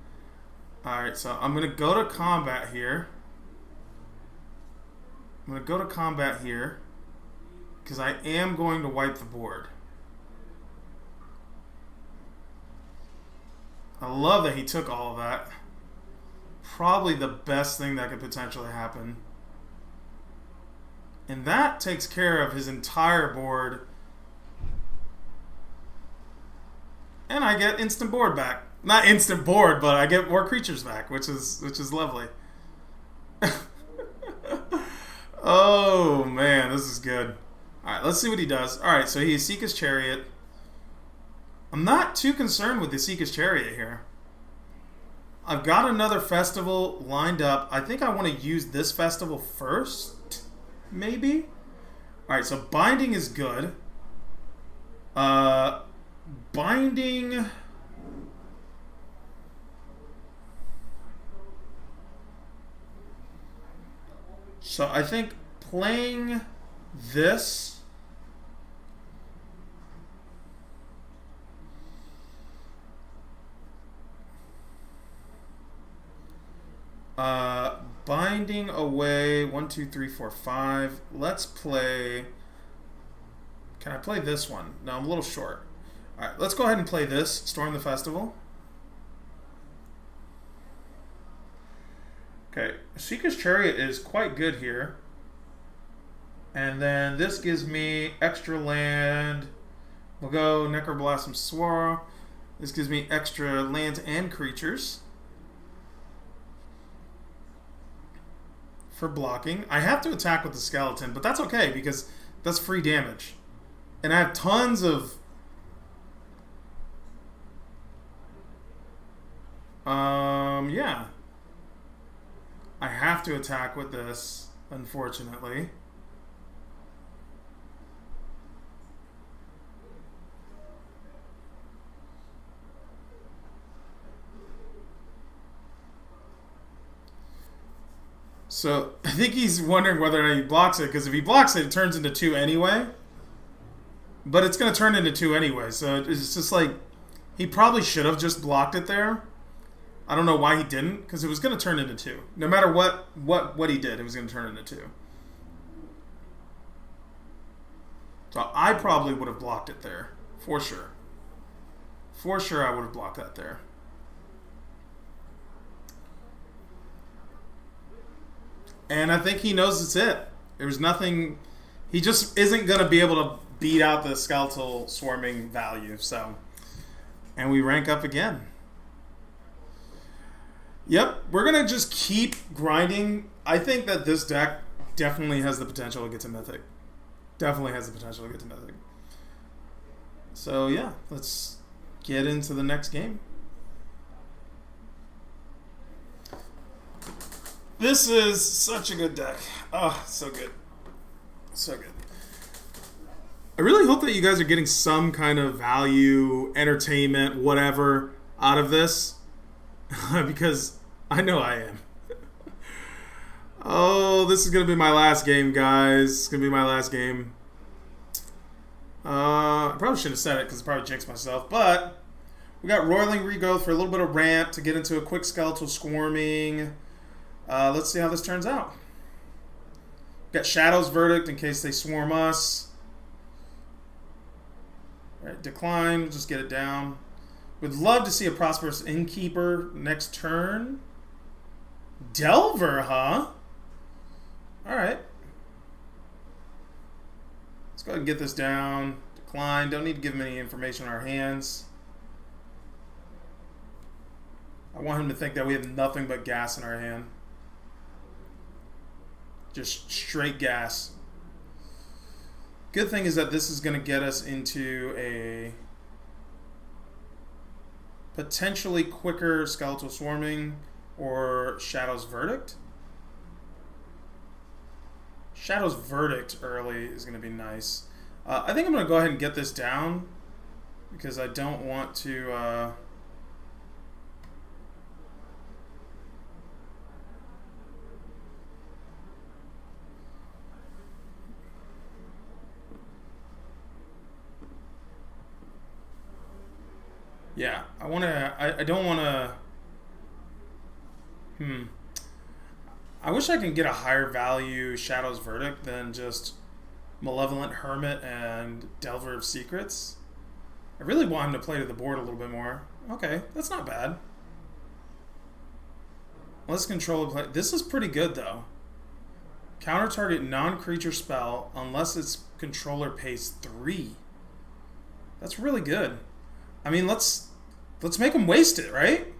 Alright, so I'm going to go to combat here. I'm going to go to combat here because I am going to wipe the board. I love that he took all of that. Probably the best thing that could potentially happen. And that takes care of his entire board. And I get instant board back. Not instant board, but I get more creatures back, which is lovely. Oh man, this is good. Alright, let's see what he does. Alright, so he Seeka's Chariot. I'm not too concerned with the Seeka's Chariot here. I've got another festival lined up. I think I want to use this festival first, maybe? Alright, so binding is good. Binding... So I think playing this... binding away 1, 2, 3, 4, 5. Let's play... Can I play this one? No, I'm a little short. Alright, let's go ahead and play this. Storm the Festival. Okay, Seeker's Chariot is quite good here. And then this gives me extra land. We'll go Necroblossom Swirl. This gives me extra lands and creatures for blocking. I have to attack with the skeleton, but that's okay because that's free damage. And I have tons of... yeah. I have to attack with this, unfortunately. So, I think he's wondering whether or not he blocks it, because if he blocks it, it turns into 2 anyway. But it's going to turn into 2 anyway, so it's just like, he probably should have just blocked it there. I don't know why he didn't, because it was going to turn into 2. No matter what he did, it was going to turn into 2. So I probably would have blocked it there, for sure. For sure I would have blocked that there. And I think he knows it's it. There's nothing... He just isn't going to be able to beat out the skeletal swarming value, so... And we rank up again. Yep, we're going to just keep grinding. I think that this deck definitely has the potential to get to Mythic. Definitely has the potential to get to Mythic. So yeah, let's get into the next game. This is such a good deck. Oh, so good. So good. I really hope that you guys are getting some kind of value, entertainment, whatever out of this. Because I know I am. Oh, this is going to be my last game, guys. It's going to be my last game. I probably shouldn't have said it because I probably jinxed myself. But we got Roiling Regrowth for a little bit of rant to get into a quick skeletal swarming. Let's see how this turns out. Got Shadow's Verdict in case they swarm us. All right, decline. We'll just get it down. Would love to see a Prosperous Innkeeper next turn. Delver, huh? All right. Let's go ahead and get this down. Decline. Don't need to give him any information on our hands. I want him to think that we have nothing but gas in our hand. Just straight gas. Good thing is that this is going to get us into a potentially quicker Skeletal Swarming or Shadow's Verdict. Shadow's Verdict early is going to be nice. I think I'm going to go ahead and get this down because I don't want to... Yeah, I want to... I don't want to... I wish I can get a higher value Shadow's Verdict than just Malevolent Hermit and Delver of Secrets. I really want him to play to the board a little bit more. Okay, that's not bad. Let's control the play. This is pretty good, though. Counter target non-creature spell unless its controller pays 3. That's really good. I mean, let's make him waste it, right?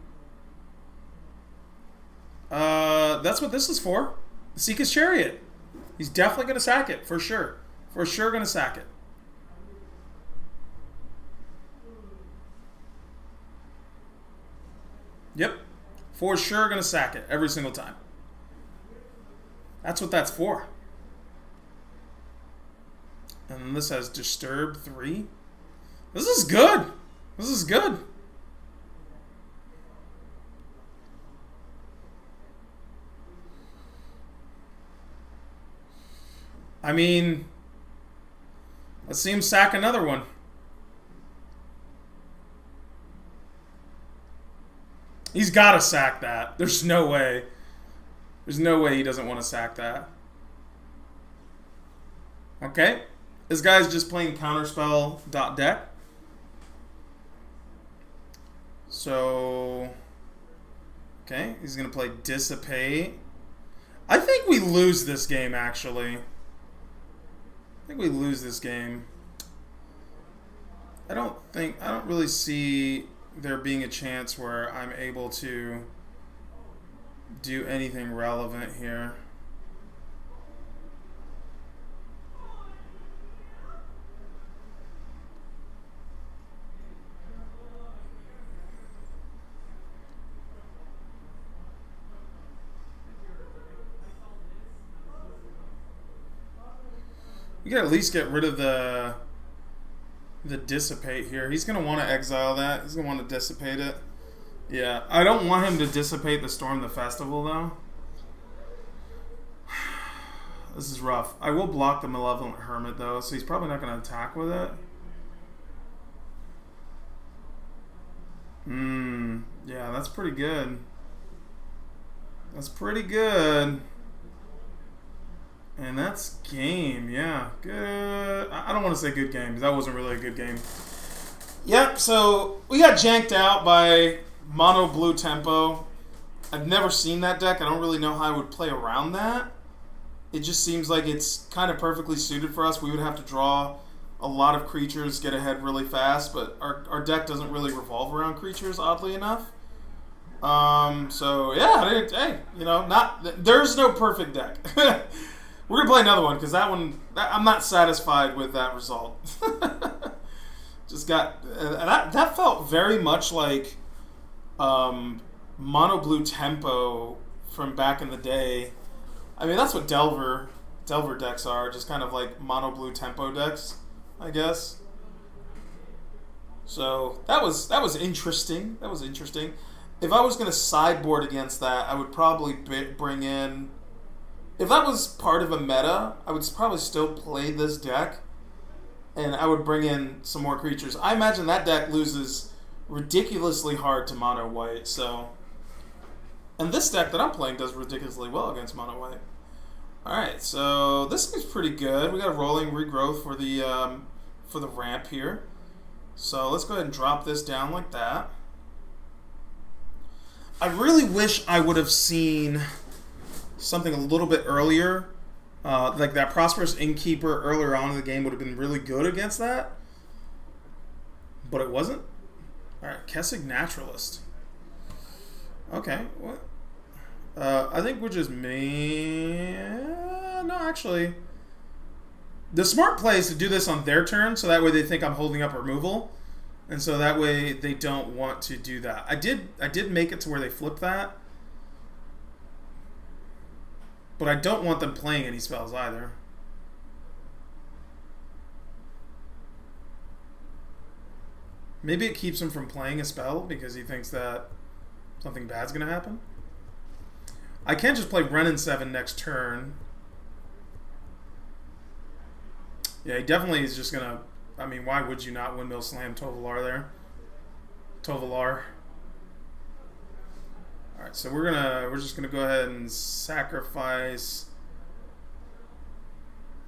That's what this is for. Seek his Chariot. He's definitely going to sack it, for sure. For sure going to sack it. Yep. For sure going to sack it every single time. That's what that's for. And then this has Disturb 3. This is good. This is good. I mean, let's see him sack another one. He's got to sack that. There's no way. There's no way he doesn't want to sack that. Okay. This guy's just playing counterspell.deck. So, okay. He's going to play Dissipate. I think we lose this game, actually. I think we lose this game. I don't really see there being a chance where I'm able to do anything relevant here. We can at least get rid of the Dissipate here. He's going to want to exile that. He's going to want to dissipate it. Yeah, I don't want him to dissipate the Storm the Festival, though. This is rough. I will block the Malevolent Hermit, though, so he's probably not going to attack with it. Yeah, that's pretty good. That's pretty good. And that's game, yeah. Good. I don't want to say good game, because that wasn't really a good game. Yep, so we got janked out by Mono Blue Tempo. I've never seen that deck. I don't really know how I would play around that. It just seems like it's kind of perfectly suited for us. We would have to draw a lot of creatures, get ahead really fast, but our deck doesn't really revolve around creatures, oddly enough. So, yeah, hey, you know, there's no perfect deck. We're gonna play another one because that one I'm not satisfied with that result. Just got that felt very much like mono blue tempo from back in the day. I mean that's what Delver decks are, just kind of like mono blue tempo decks, I guess. So that was interesting. That was interesting. If I was gonna sideboard against that, I would probably bring in. If that was part of a meta, I would probably still play this deck, and I would bring in some more creatures. I imagine that deck loses ridiculously hard to mono white, so... And this deck that I'm playing does ridiculously well against mono white. Alright, so this seems pretty good. We got a rolling regrowth for the ramp here. So let's go ahead and drop this down like that. I really wish I would have seen something a little bit earlier. Like that Prosperous Innkeeper earlier on in the game would have been really good against that. But it wasn't. Alright, Kessig Naturalist. Okay, what? I think we're just no, actually. The smart play is to do this on their turn, so that way they think I'm holding up removal. And so that way they don't want to do that. I did make it to where they flip that. But I don't want them playing any spells either. Maybe it keeps him from playing a spell because he thinks that something bad's going to happen. I can't just play Renin 7 next turn. Yeah, he definitely is just going to... I mean, why would you not Windmill Slam Tovolar there? Tovolar. Alright, so we're just gonna go ahead and sacrifice.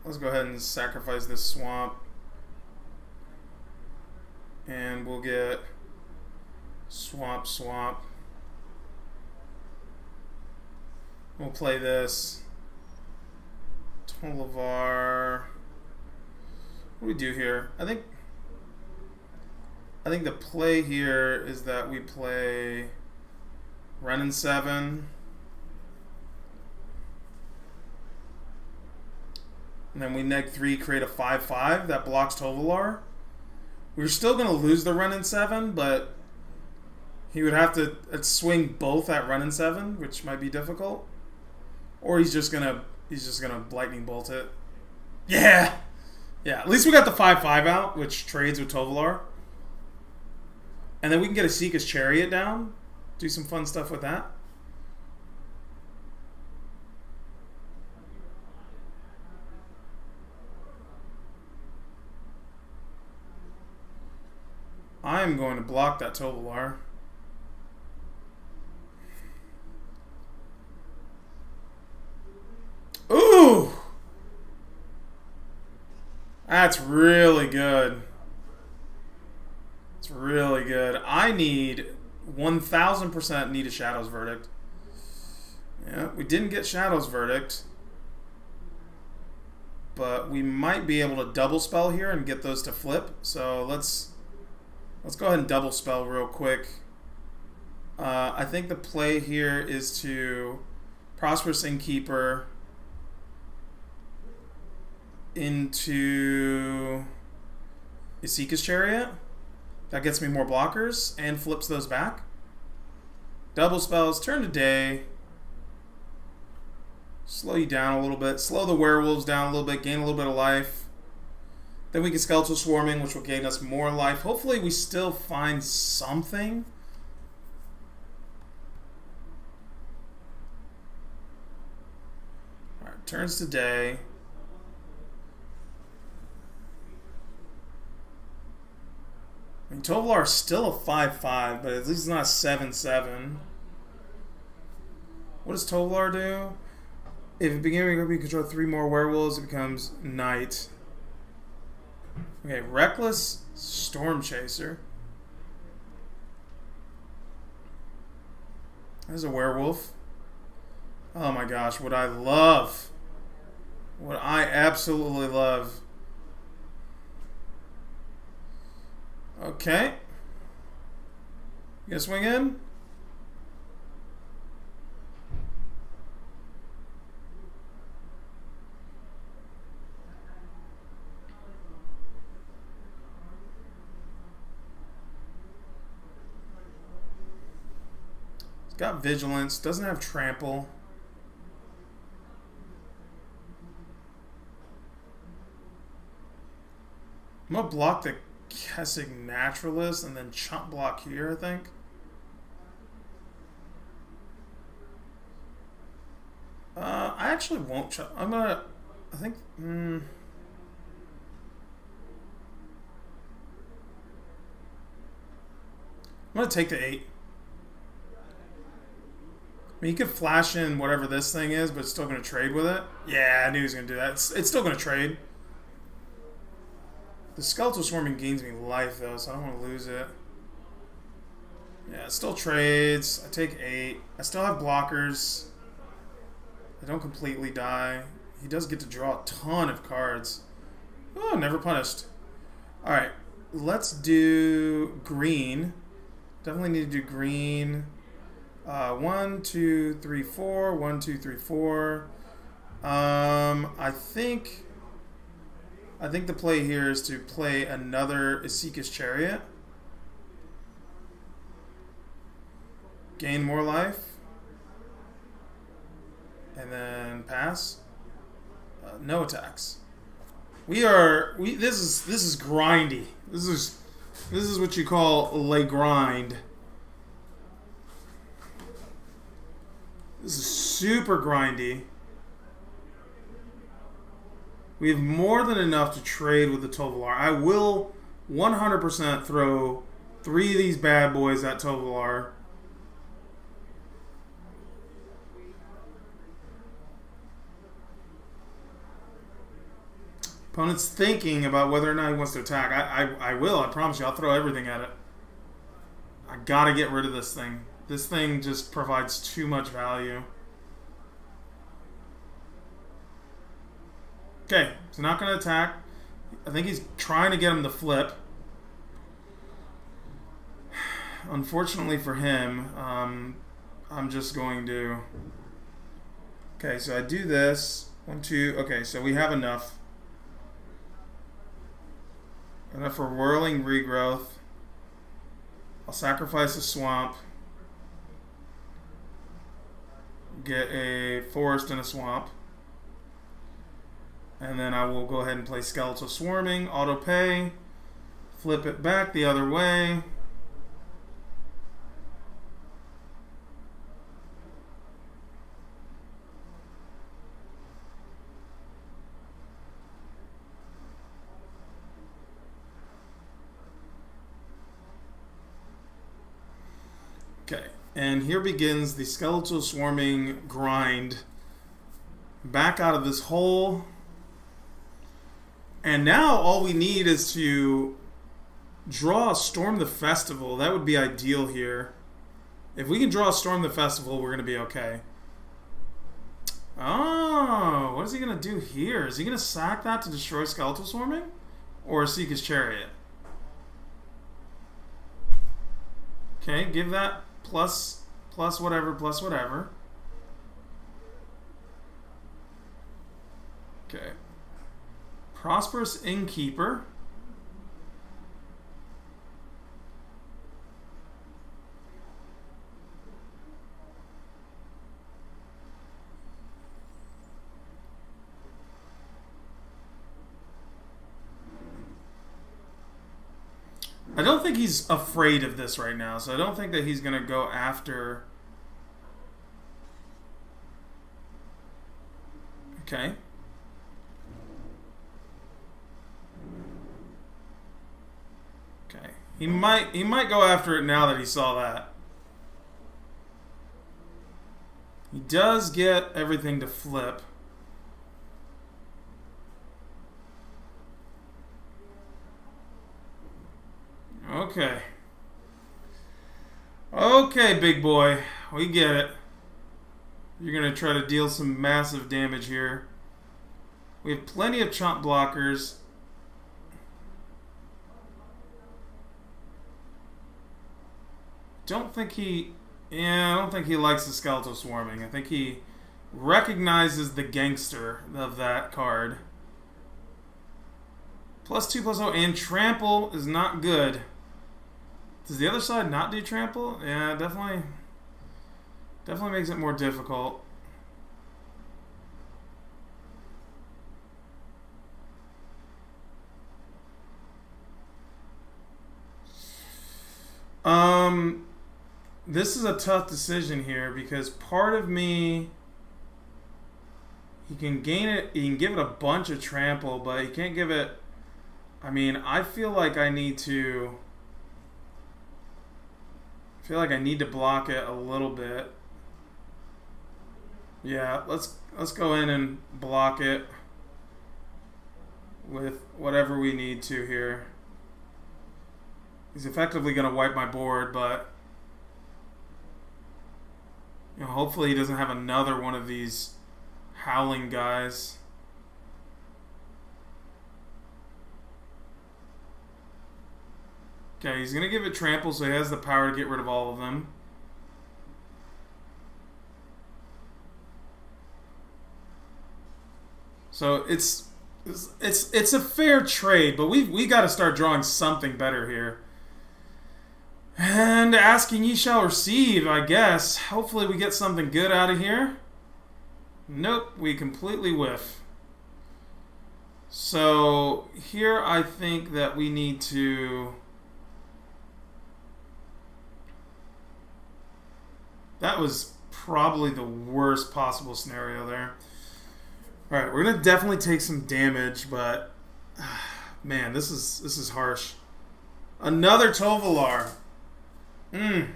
Let's go ahead and sacrifice this swamp. And we'll get swamp. We'll play this. Tolavar. What do we do here? I think the play here is that we play Renin 7. And then we neg 3, create a 5/5 that blocks Tovolar. We're still going to lose the Renin 7, but he would have to swing both at Renin 7, which might be difficult. Or he's just gonna lightning bolt it. Yeah! Yeah, at least we got the 5/5 out, which trades with Tovolar. And then we can get a Seeker's Chariot down. Do some fun stuff with that. I am going to block that Tovolar. Ooh! That's really good. It's really good. I need 1000% need a Shadow's Verdict. Yeah, we didn't get Shadow's Verdict. But we might be able to double spell here and get those to flip. So let's go ahead and double spell real quick. I think the play here is to Prosperous Innkeeper into Isika's Chariot. That gets me more blockers and flips those back. Double spells, turn to day. Slow you down a little bit. Slow the werewolves down a little bit, gain a little bit of life. Then we get Skeletal Swarming, which will gain us more life. Hopefully we still find something. Alright, turns to day. I mean, Tovolar is still a 5/5, but at least it's not a 7/7. What does Tovolar do? If at beginning of your group you control 3 more werewolves, it becomes night. Okay, Reckless Storm Chaser. There's a werewolf. Oh my gosh, what I love. What I absolutely love. Okay. You gonna swing in? Got vigilance. Doesn't have trample. I'm gonna block the Kessig Naturalist and then chump block here, I think. I actually won't chump. I'm gonna. I think. I'm gonna take the 8. I mean, you could flash in whatever this thing is, but it's still gonna trade with it. Yeah, I knew he was gonna do that. It's still gonna trade. The Skeletal Swarming gains me life, though, so I don't want to lose it. Yeah, it still trades. I take 8. I still have blockers. I don't completely die. He does get to draw a ton of cards. Oh, never punished. Alright, let's do green. Definitely need to do green. 1, 2, 3, 4. 1, 2, 3, 4. I think the play here is to play another Isika's Chariot. Gain more life. And then pass. No attacks. This is grindy. This is what you call lay grind. This is super grindy. We have more than enough to trade with the Tovolar. I will 100% throw 3 of these bad boys at Tovolar. Opponent's thinking about whether or not he wants to attack. I will. I promise you. I'll throw everything at it. I gotta get rid of this thing. This thing just provides too much value. Okay, he's not going to attack. I think he's trying to get him to flip. Unfortunately for him, I'm just going to... Okay, so I do this. 1, 2... Okay, so we have enough. Enough for Whirling Regrowth. I'll sacrifice a swamp. Get a forest and a swamp. And then I will go ahead and play Skeletal Swarming, auto pay, flip it back the other way. Okay, and here begins the Skeletal Swarming grind. Back out of this hole. And now all we need is to draw a Storm the Festival. That would be ideal here. If we can draw a Storm the Festival, we're going to be okay. Oh, what is he going to do here? Is he going to sack that to destroy Skeletal Swarming? Or Isika's Chariot? Okay, give that plus whatever, plus whatever. Okay. Prosperous Innkeeper. I don't think he's afraid of this right now, so I don't think that he's going to go after... Okay. Okay. He might go after it now that he saw that. He does get everything to flip. Okay. Okay, big boy. We get it. You're going to try to deal some massive damage here. We have plenty of chomp blockers. I don't think he likes the Skeletal Swarming. I think he recognizes the gangster of that card. +2/+0 and trample is not good. Does the other side not do trample? Yeah, definitely. Definitely makes it more difficult. This is a tough decision here because part of me, he can gain it, he can give it a bunch of trample, but he can't give it. I mean, I feel like I need to. I feel like I need to block it a little bit. Yeah, let's go in and block it with whatever we need to here. He's effectively going to wipe my board, but hopefully he doesn't have another one of these howling guys. Okay, he's going to give it trample, so he has the power to get rid of all of them. So it's a fair trade, but we got to start drawing something better here. And asking ye shall receive, I guess. Hopefully we get something good out of here. Nope, we completely whiff. So here I think that we need to... That was probably the worst possible scenario there. Alright, we're going to definitely take some damage, but... Man, this is harsh. Another Tovalar. Alright,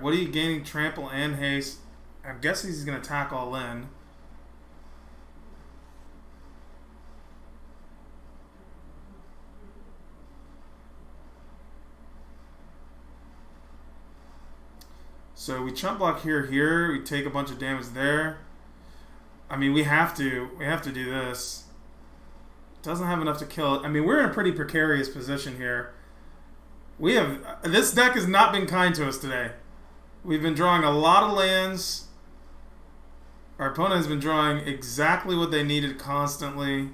what are you gaining? Trample and haste. I'm guessing he's going to attack all in. So we chump block here, we take a bunch of damage there. I mean, we have to do this. Doesn't have enough to kill it. I mean, we're in a pretty precarious position here. This deck has not been kind to us today. We've been drawing a lot of lands. Our opponent has been drawing exactly what they needed constantly.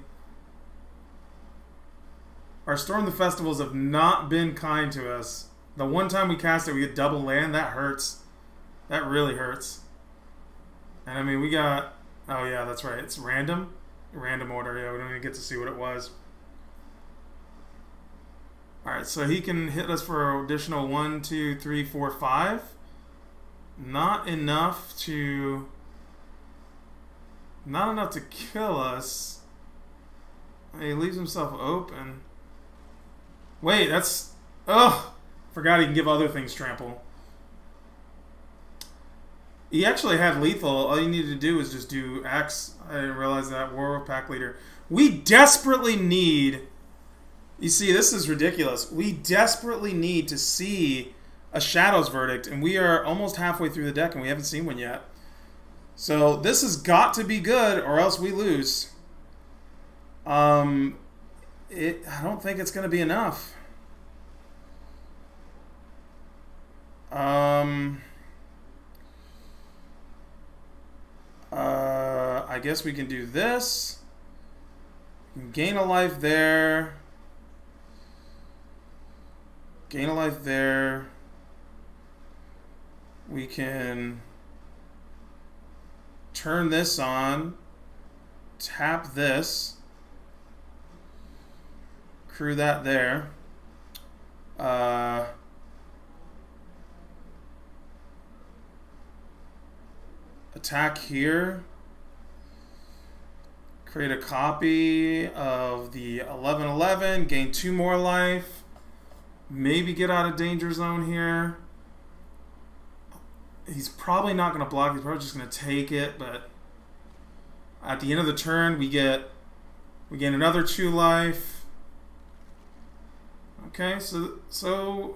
Our Storm the Festivals have not been kind to us. The one time we cast it, we get double land. That hurts. That really hurts. And I mean, we got... Oh yeah, that's right. It's random. Random order. Yeah, we don't even get to see what it was. Alright, so he can hit us for an additional 1, 2, 3, 4, 5. Not enough to... Not enough to kill us. He leaves himself open. Wait, that's... Ugh! Forgot he can give other things trample. He actually had lethal. All you needed to do was just do X. I didn't realize that. Werewolf Pack Leader. We desperately need... You see, this is ridiculous. We desperately need to see a Shadow's Verdict, and we are almost halfway through the deck, and we haven't seen one yet. So this has got to be good, or else we lose. I don't think it's going to be enough. I guess we can do this. Gain a life there. Gain a life there. We can turn this on. Tap this. Crew that there. Attack here. Create a copy of the 11/11. Gain 2 more life. Maybe get out of danger zone here. He's probably not going to block. He's probably just going to take it. But at the end of the turn, we gain another 2 life. Okay, so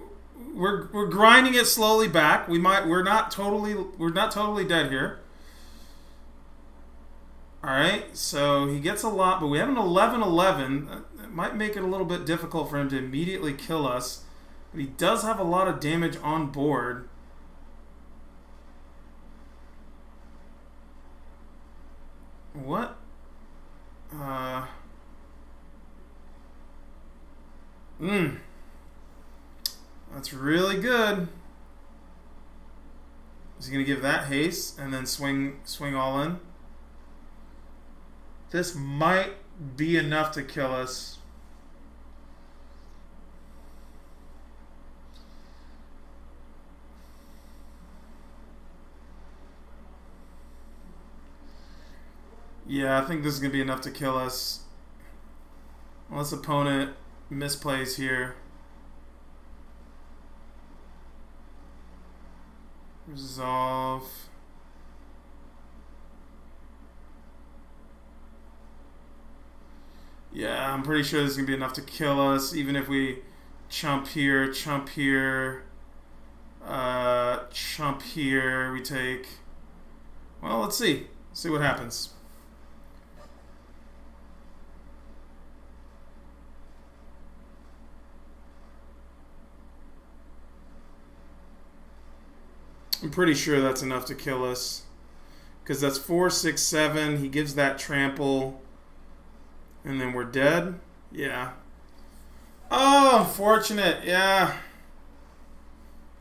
we're grinding it slowly back. We're not totally dead here. All right, so he gets a lot, but we have an 11/11. It might make it a little bit difficult for him to immediately kill us, but he does have a lot of damage on board. What? That's really good. Is he going to give that haste and then swing all in? This might be enough to kill us. Yeah, I think this is going to be enough to kill us. Unless opponent misplays here. Resolve. Yeah, I'm pretty sure this is going to be enough to kill us, even if we chump here, chump here, chump here, we take... Well, let's see. See what happens. I'm pretty sure that's enough to kill us. Because that's 4, 6, 7. He gives that trample. And then we're dead? Yeah. Oh, unfortunate. Yeah.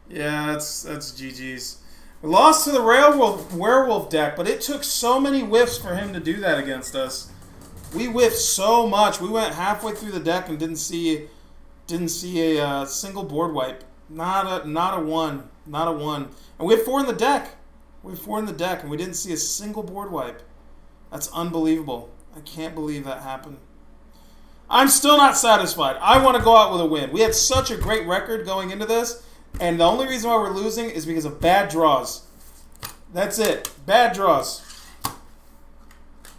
Yeah, that's GG's. We lost to the werewolf deck, but it took so many whiffs for him to do that against us. We whiffed so much. We went halfway through the deck and didn't see a single board wipe. Not a one. Not a one. And we had 4 in the deck. And we didn't see a single board wipe. That's unbelievable. I can't believe that happened. I'm still not satisfied. I want to go out with a win. We had such a great record going into this, and the only reason why we're losing is because of bad draws. That's it. Bad draws.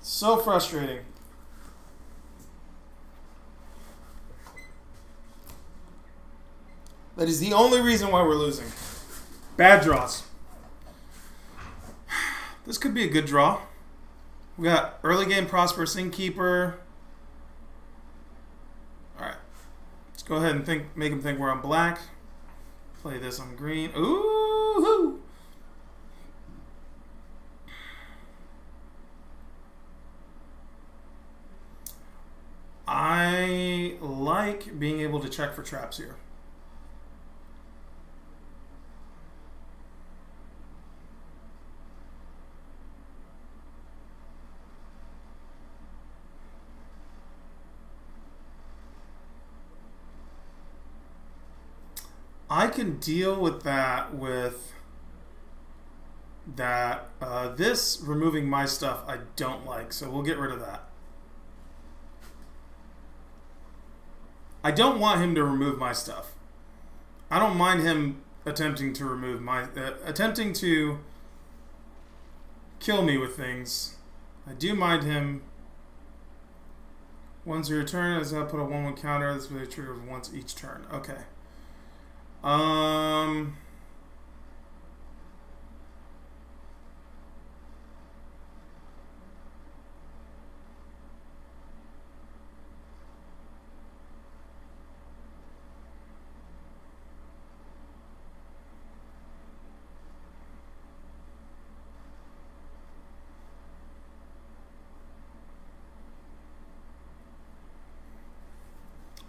So frustrating. That is the only reason why we're losing. Bad draws. This could be a good draw. We got early game Prosperous Innkeeper. Alright. Let's go ahead and make him think we're on black. Play this on green. Ooh! I like being able to check for traps here. I can deal with that this removing my stuff I don't like, so we'll get rid of that. I don't want him to remove my stuff. I don't mind him attempting to remove my attempting to kill me with things. I do mind him. Once your turn, as I put a 1/1 counter, this will trigger once each turn. Okay. I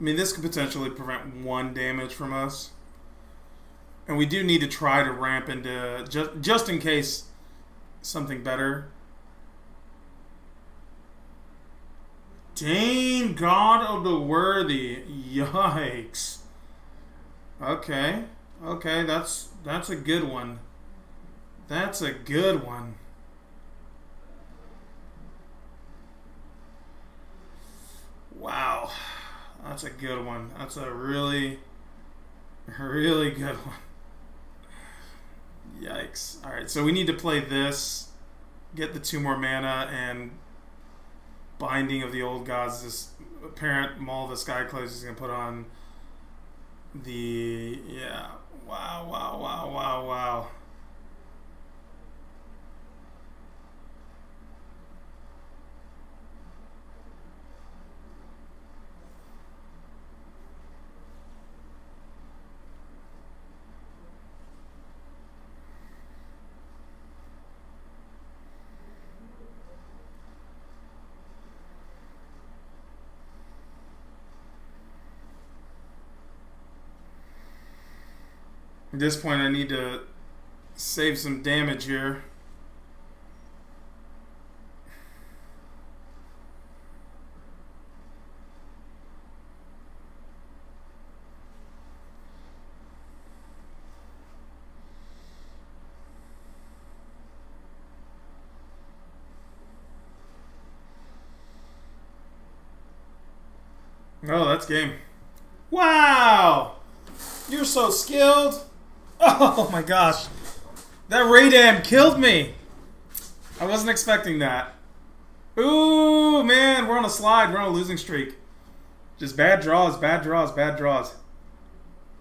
mean, this could potentially prevent 1 damage from us. And we do need to try to ramp into, just in case, something better. Dane, God of the Worthy. Yikes. Okay. Okay, that's a good one. That's a good one. Wow. That's a good one. That's a really, really good one. Yikes. Alright, so we need to play this, get the 2 more mana, and Binding of the Old Gods, this apparent Maul of the Skyclaves is going to put on the... Yeah. Wow, wow, wow, wow, wow. At this point, I need to save some damage here. Oh, that's game. Wow! You're so skilled. Oh my gosh. That Radan killed me. I wasn't expecting that. Ooh, man, we're on a slide. We're on a losing streak. Just bad draws, bad draws, bad draws.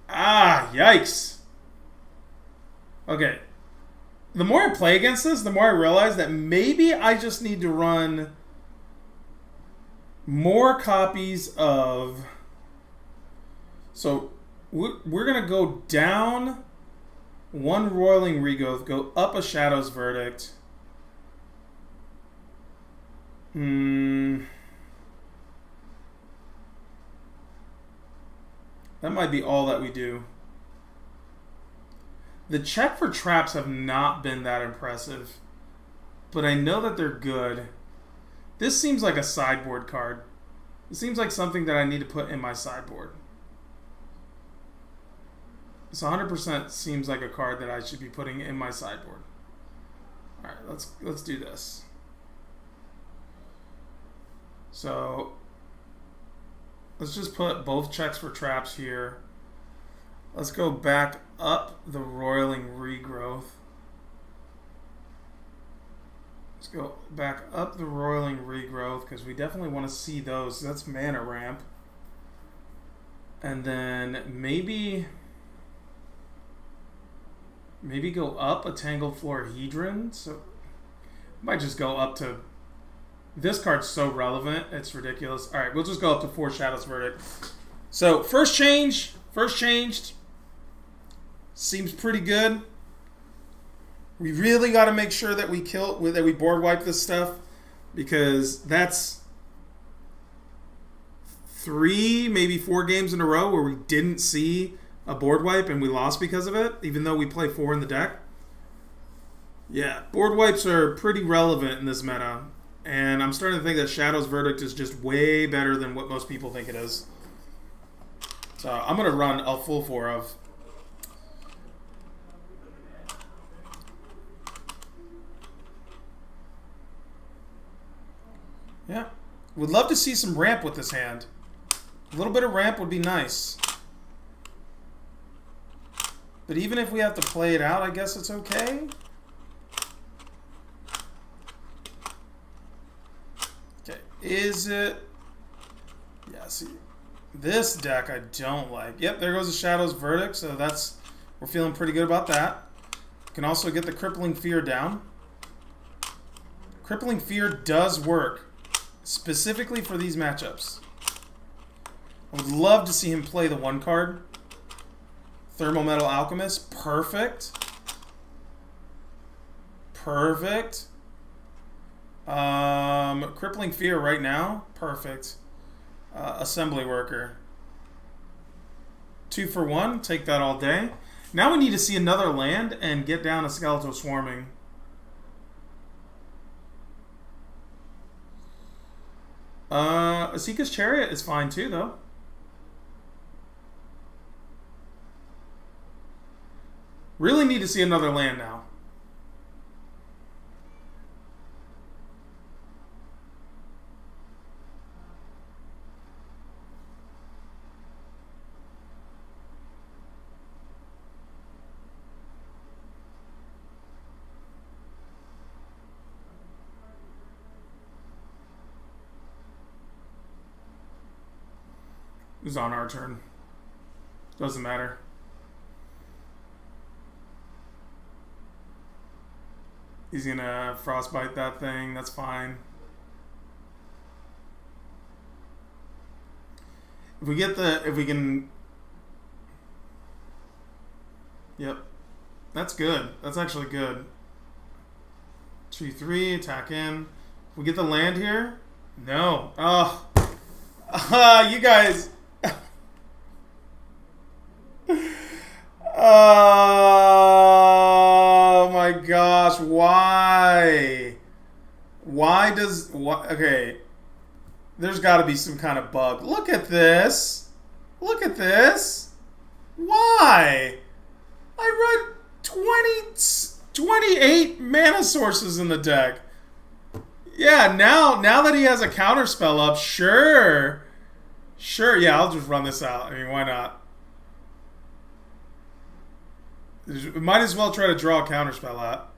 Ah, yikes. Okay. The more I play against this, the more I realize that maybe I just need to run more copies of... So, we're going to go down one Roiling Regrowth, go up a Shadow's Verdict. That might be all that we do. The check for traps have not been that impressive, but I know that they're good. This seems like a sideboard card. It seems like something that I need to put in my sideboard. This 100% seems like a card that I should be putting in my sideboard. All right, let's do this. So let's just put both checks for traps here. Let's go back up the Roiling Regrowth. Let's go back up the Roiling Regrowth because we definitely want to see those. That's mana ramp. And then maybe go up a Tangled Florahedron. So might just go up to... This card's so relevant, it's ridiculous. All right, we'll just go up to 4 Shadow's Verdict. So first changed. Seems pretty good. We really got to make sure that we board wipe this stuff, because that's 3, maybe 4 games in a row where we didn't see a board wipe and we lost because of it, even though we play 4 in the deck. Yeah, board wipes are pretty relevant in this meta, and I'm starting to think that Shadow's Verdict is just way better than what most people think it is. So I'm going to run a full 4 of. Yeah. Would love to see some ramp with this hand. A little bit of ramp would be nice. But even if we have to play it out, I guess it's okay. Okay. Is it... Yeah, see. This deck I don't like. Yep, there goes the Shadow's Verdict. So that's... We're feeling pretty good about that. Can also get the Crippling Fear down. Crippling Fear does work. Specifically for these matchups. I would love to see him play the 1 card. Thermal Metal Alchemist. Perfect. Perfect. Crippling Fear right now. Perfect. Assembly Worker. 2 for 1. Take that all day. Now we need to see another land and get down a Skeletal Swarming. Asika's Chariot is fine too, though. Really need to see another land now. It's on our turn. Doesn't matter. He's gonna frostbite that thing. That's fine. If we get the... If we can... Yep. That's good. That's actually good. 2-3, attack in. If we get the land here? No. Oh. You guys... Oh my gosh, why? Why does what? Okay, there's got to be some kind of bug. Look at this. Look at this. Why? I run 28 mana sources in the deck. Yeah, now that he has a counter spell up, sure. Sure, yeah, I'll just run this out. I mean, why not? Might as well try to draw a counterspell out.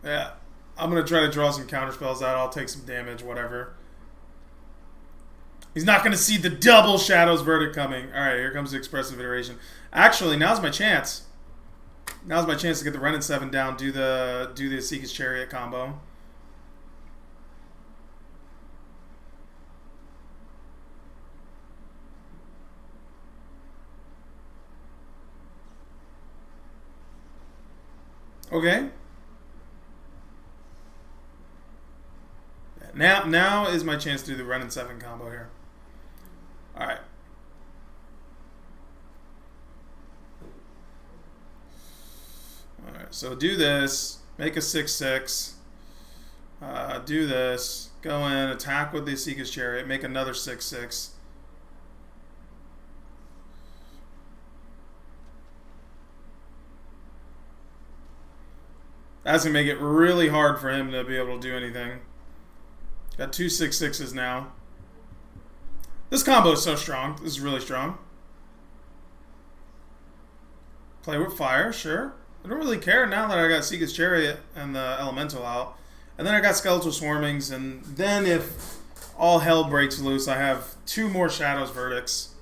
Yeah. I'm going to try to draw some counterspells out. I'll take some damage, whatever. He's not going to see the double Shadow's Verdict coming. Alright, here comes the Expressive Iteration. Actually, now's my chance. Now's my chance to get the Ren and 7 down, do the Seeker's Chariot combo. Okay. Now is my chance to do the Ren and 7 combo here. Alright. Alright, so do this. Make a 6/6. Do this. Go in, attack with the Seeker's Chariot. Make another 6/6. That's going to make it really hard for him to be able to do anything. Got two 6/6s now. This combo is so strong. This is really strong. Play with fire, sure. I don't really care now that I got Seeker's Chariot and the Elemental out. And then I got Skeletal Swarmings. And then if all hell breaks loose, I have 2 more Shadow's Verdicts.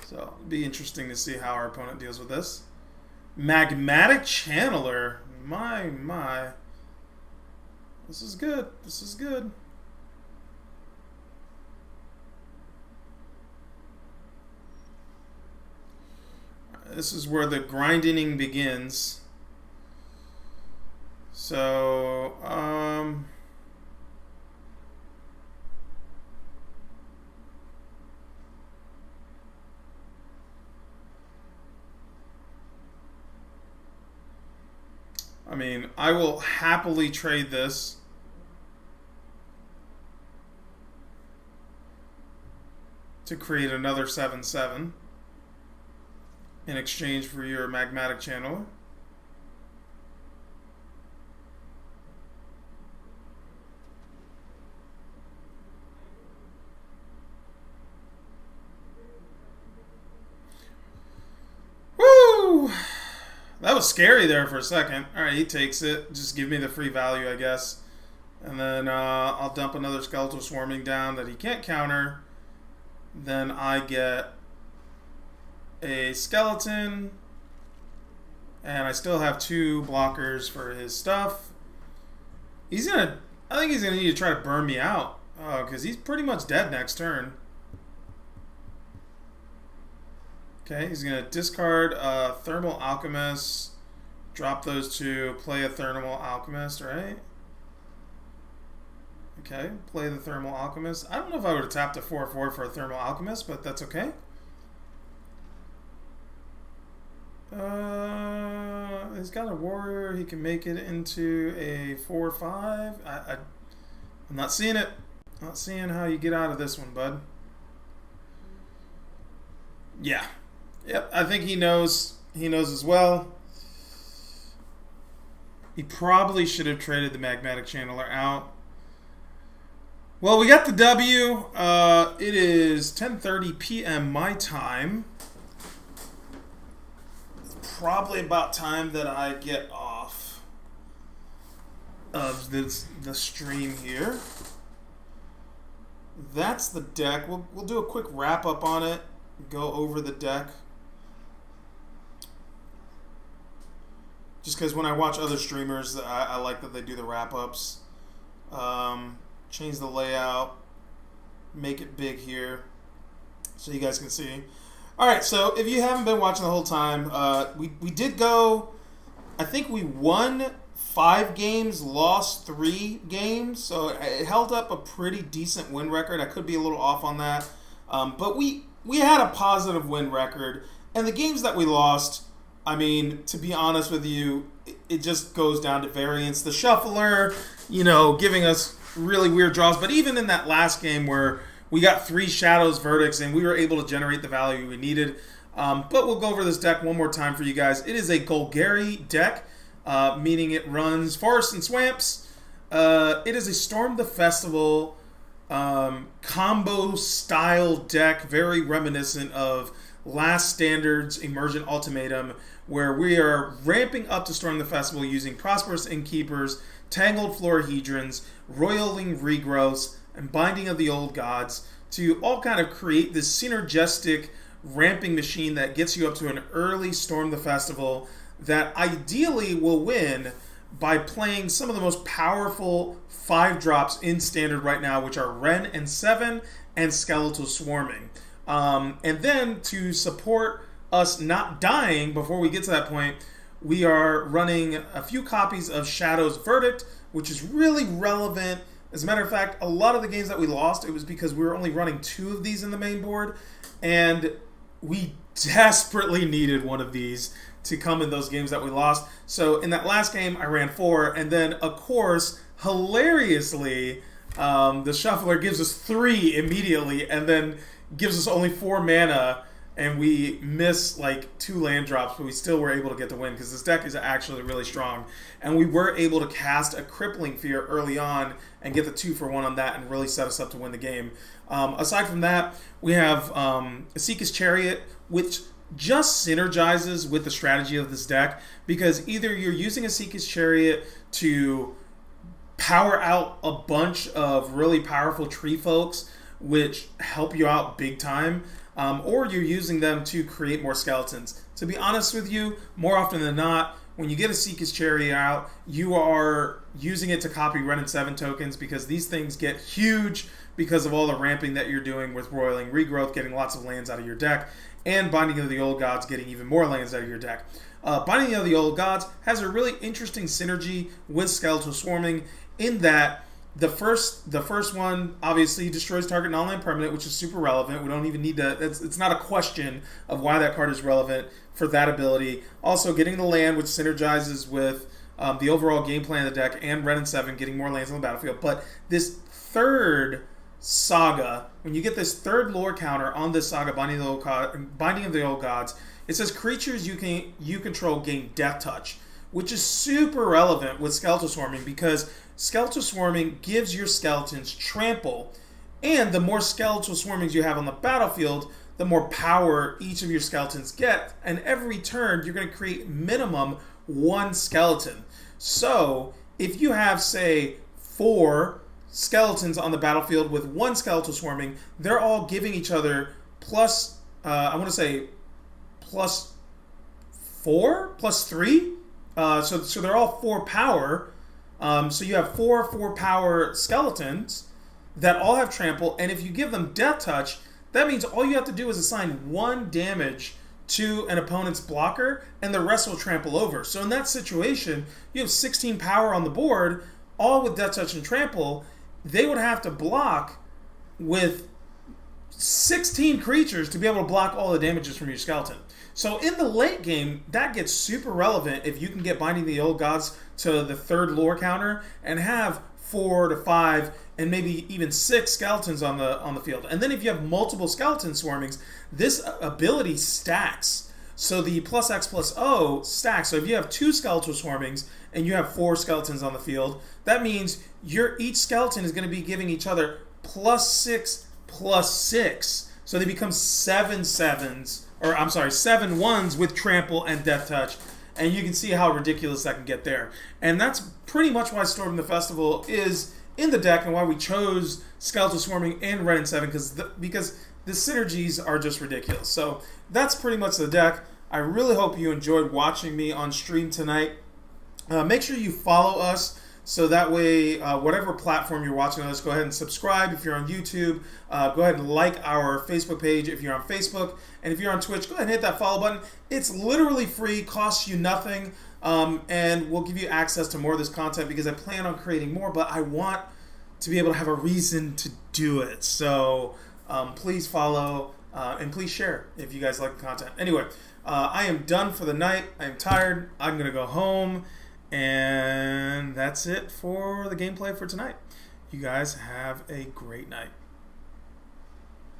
So it'll be interesting to see how our opponent deals with this. Magmatic Channeler. My. This is good. This is good. This is where the grinding begins. So, I mean, I will happily trade this. To create another 7/7 in exchange for your Magmatic Channeler. Woo! That was scary there for a second. Alright, he takes it. Just give me the free value, I guess. And then I'll dump another Skeletal Swarming down that he can't counter. Then I get a skeleton. And I still have 2 blockers for his stuff. I think he's gonna need to try to burn me out. Because he's pretty much dead next turn. Okay, he's gonna discard Thermal Alchemist. Drop those 2, play a Thermal Alchemist, right? Okay, play the Thermal Alchemist. I don't know if I would have tapped a 4/4 for a Thermal Alchemist, but that's okay. He's got a Warrior. He can make it into a 4/5. I'm not seeing it. Not seeing how you get out of this one, bud. Yeah. Yep, I think he knows. He knows as well. He probably should have traded the Magmatic Channeler out. Well, we got the W. It is 10:30 p.m. my time. It's probably about time that I get off of the stream here. That's the deck. We'll do a quick wrap up on it. Go over the deck. Just because when I watch other streamers, I like that they do the wrap ups. Change the layout, make it big here so you guys can see. Alright, so if you haven't been watching the whole time, we did go, I think we won 5 games, lost 3 games, so it held up a pretty decent win record. I could be a little off on that, but we we had a positive win record, and the games that we lost, I mean, to be honest with you, it just goes down to variance. The shuffler, giving us really weird draws, but even in that last game where we got 3 Shadows verdicts and we were able to generate the value we needed. But we'll go over this deck one more time for you guys. It is a Golgari deck, meaning it runs Forests and Swamps. It is a Storm the Festival combo style deck, very reminiscent of Last Standard's Emergent Ultimatum, where we are ramping up to Storm the Festival using Prosperous Innkeepers, Tangled Florahedrons, Roiling Regrowths, and Binding of the Old Gods to all kind of create this synergistic ramping machine that gets you up to an early Storm the Festival that ideally will win by playing some of the most powerful 5-drops in Standard right now, which are Wrenn and 7 and Skeletal Swarming. And then to support us not dying before we get to that point, we are running a few copies of Shadow's Verdict, which is really relevant. As a matter of fact, a lot of the games that we lost, it was because we were only running 2 of these in the main board, and we desperately needed one of these to come in those games that we lost. So in that last game, I ran 4, and then, of course, hilariously, the shuffler gives us 3 immediately, and then gives us only 4 mana, and we miss like 2 land drops, but we still were able to get the win because this deck is actually really strong. And we were able to cast a Crippling Fear early on and get the 2-for-1 on that and really set us up to win the game. Aside from that, we have Asika's Chariot, which just synergizes with the strategy of this deck, because either you're using Asika's Chariot to power out a bunch of really powerful tree folks, which help you out big time, or you're using them to create more skeletons. To be honest with you, more often than not, when you get a Seeker's Chariot out, you are using it to copy Wrenn and 7 tokens, because these things get huge because of all the ramping that you're doing with Roiling Regrowth, getting lots of lands out of your deck, and Binding of the Old Gods, getting even more lands out of your deck. Binding of the Old Gods has a really interesting synergy with Skeletal Swarming in that the first one obviously destroys target non-land permanent, which is super relevant. We don't even need to. It's not a question of why that card is relevant for that ability. Also, getting the land, which synergizes with the overall game plan of the deck, and Wrenn and 7 getting more lands on the battlefield. But this third saga, when you get this third lore counter on this saga, Binding of the Old Gods, it says creatures you control gain Death Touch, which is super relevant with Skeletal Swarming, because Skeletal Swarming gives your skeletons trample, and the more Skeletal Swarmings you have on the battlefield, the more power each of your skeletons get, and every turn you're going to create minimum 1 skeleton. So if you have, say, 4 skeletons on the battlefield with 1 Skeletal Swarming, they're all giving each other plus, I want to say, plus 4, plus 3. So they're all 4 power. So you have 4 power skeletons that all have trample, and if you give them Death Touch, that means all you have to do is assign 1 damage to an opponent's blocker, and the rest will trample over. So in that situation, you have 16 power on the board, all with Death Touch and trample. They would have to block with 16 creatures to be able to block all the damages from your skeleton. So in the late game, that gets super relevant if you can get Binding the Old Gods to the third lore counter and have 4 to 5 and maybe even 6 skeletons on the field. And then if you have multiple skeleton swarmings, this ability stacks. So the plus X plus O stacks. So if you have 2 skeletal swarmings and you have 4 skeletons on the field, that means each skeleton is going to be giving each other plus 6 plus 6. So they become 7 7s. Or I'm sorry, 7 1s with trample and Death Touch. And you can see how ridiculous that can get there. And that's pretty much why Storm the Festival is in the deck, and why we chose Skeletal Swarming and Wrenn and 7, because the synergies are just ridiculous. So that's pretty much the deck. I really hope you enjoyed watching me on stream tonight. Make sure you follow us, so that way, whatever platform you're watching us, go ahead and subscribe if you're on YouTube. Go ahead and like our Facebook page if you're on Facebook. And if you're on Twitch, go ahead and hit that follow button. It's literally free, costs you nothing, and we'll give you access to more of this content, because I plan on creating more, but I want to be able to have a reason to do it. So please follow, And please share if you guys like the content. Anyway, I am done for the night. I am tired. I'm going to go home. And that's it for the gameplay for tonight. You guys have a great night.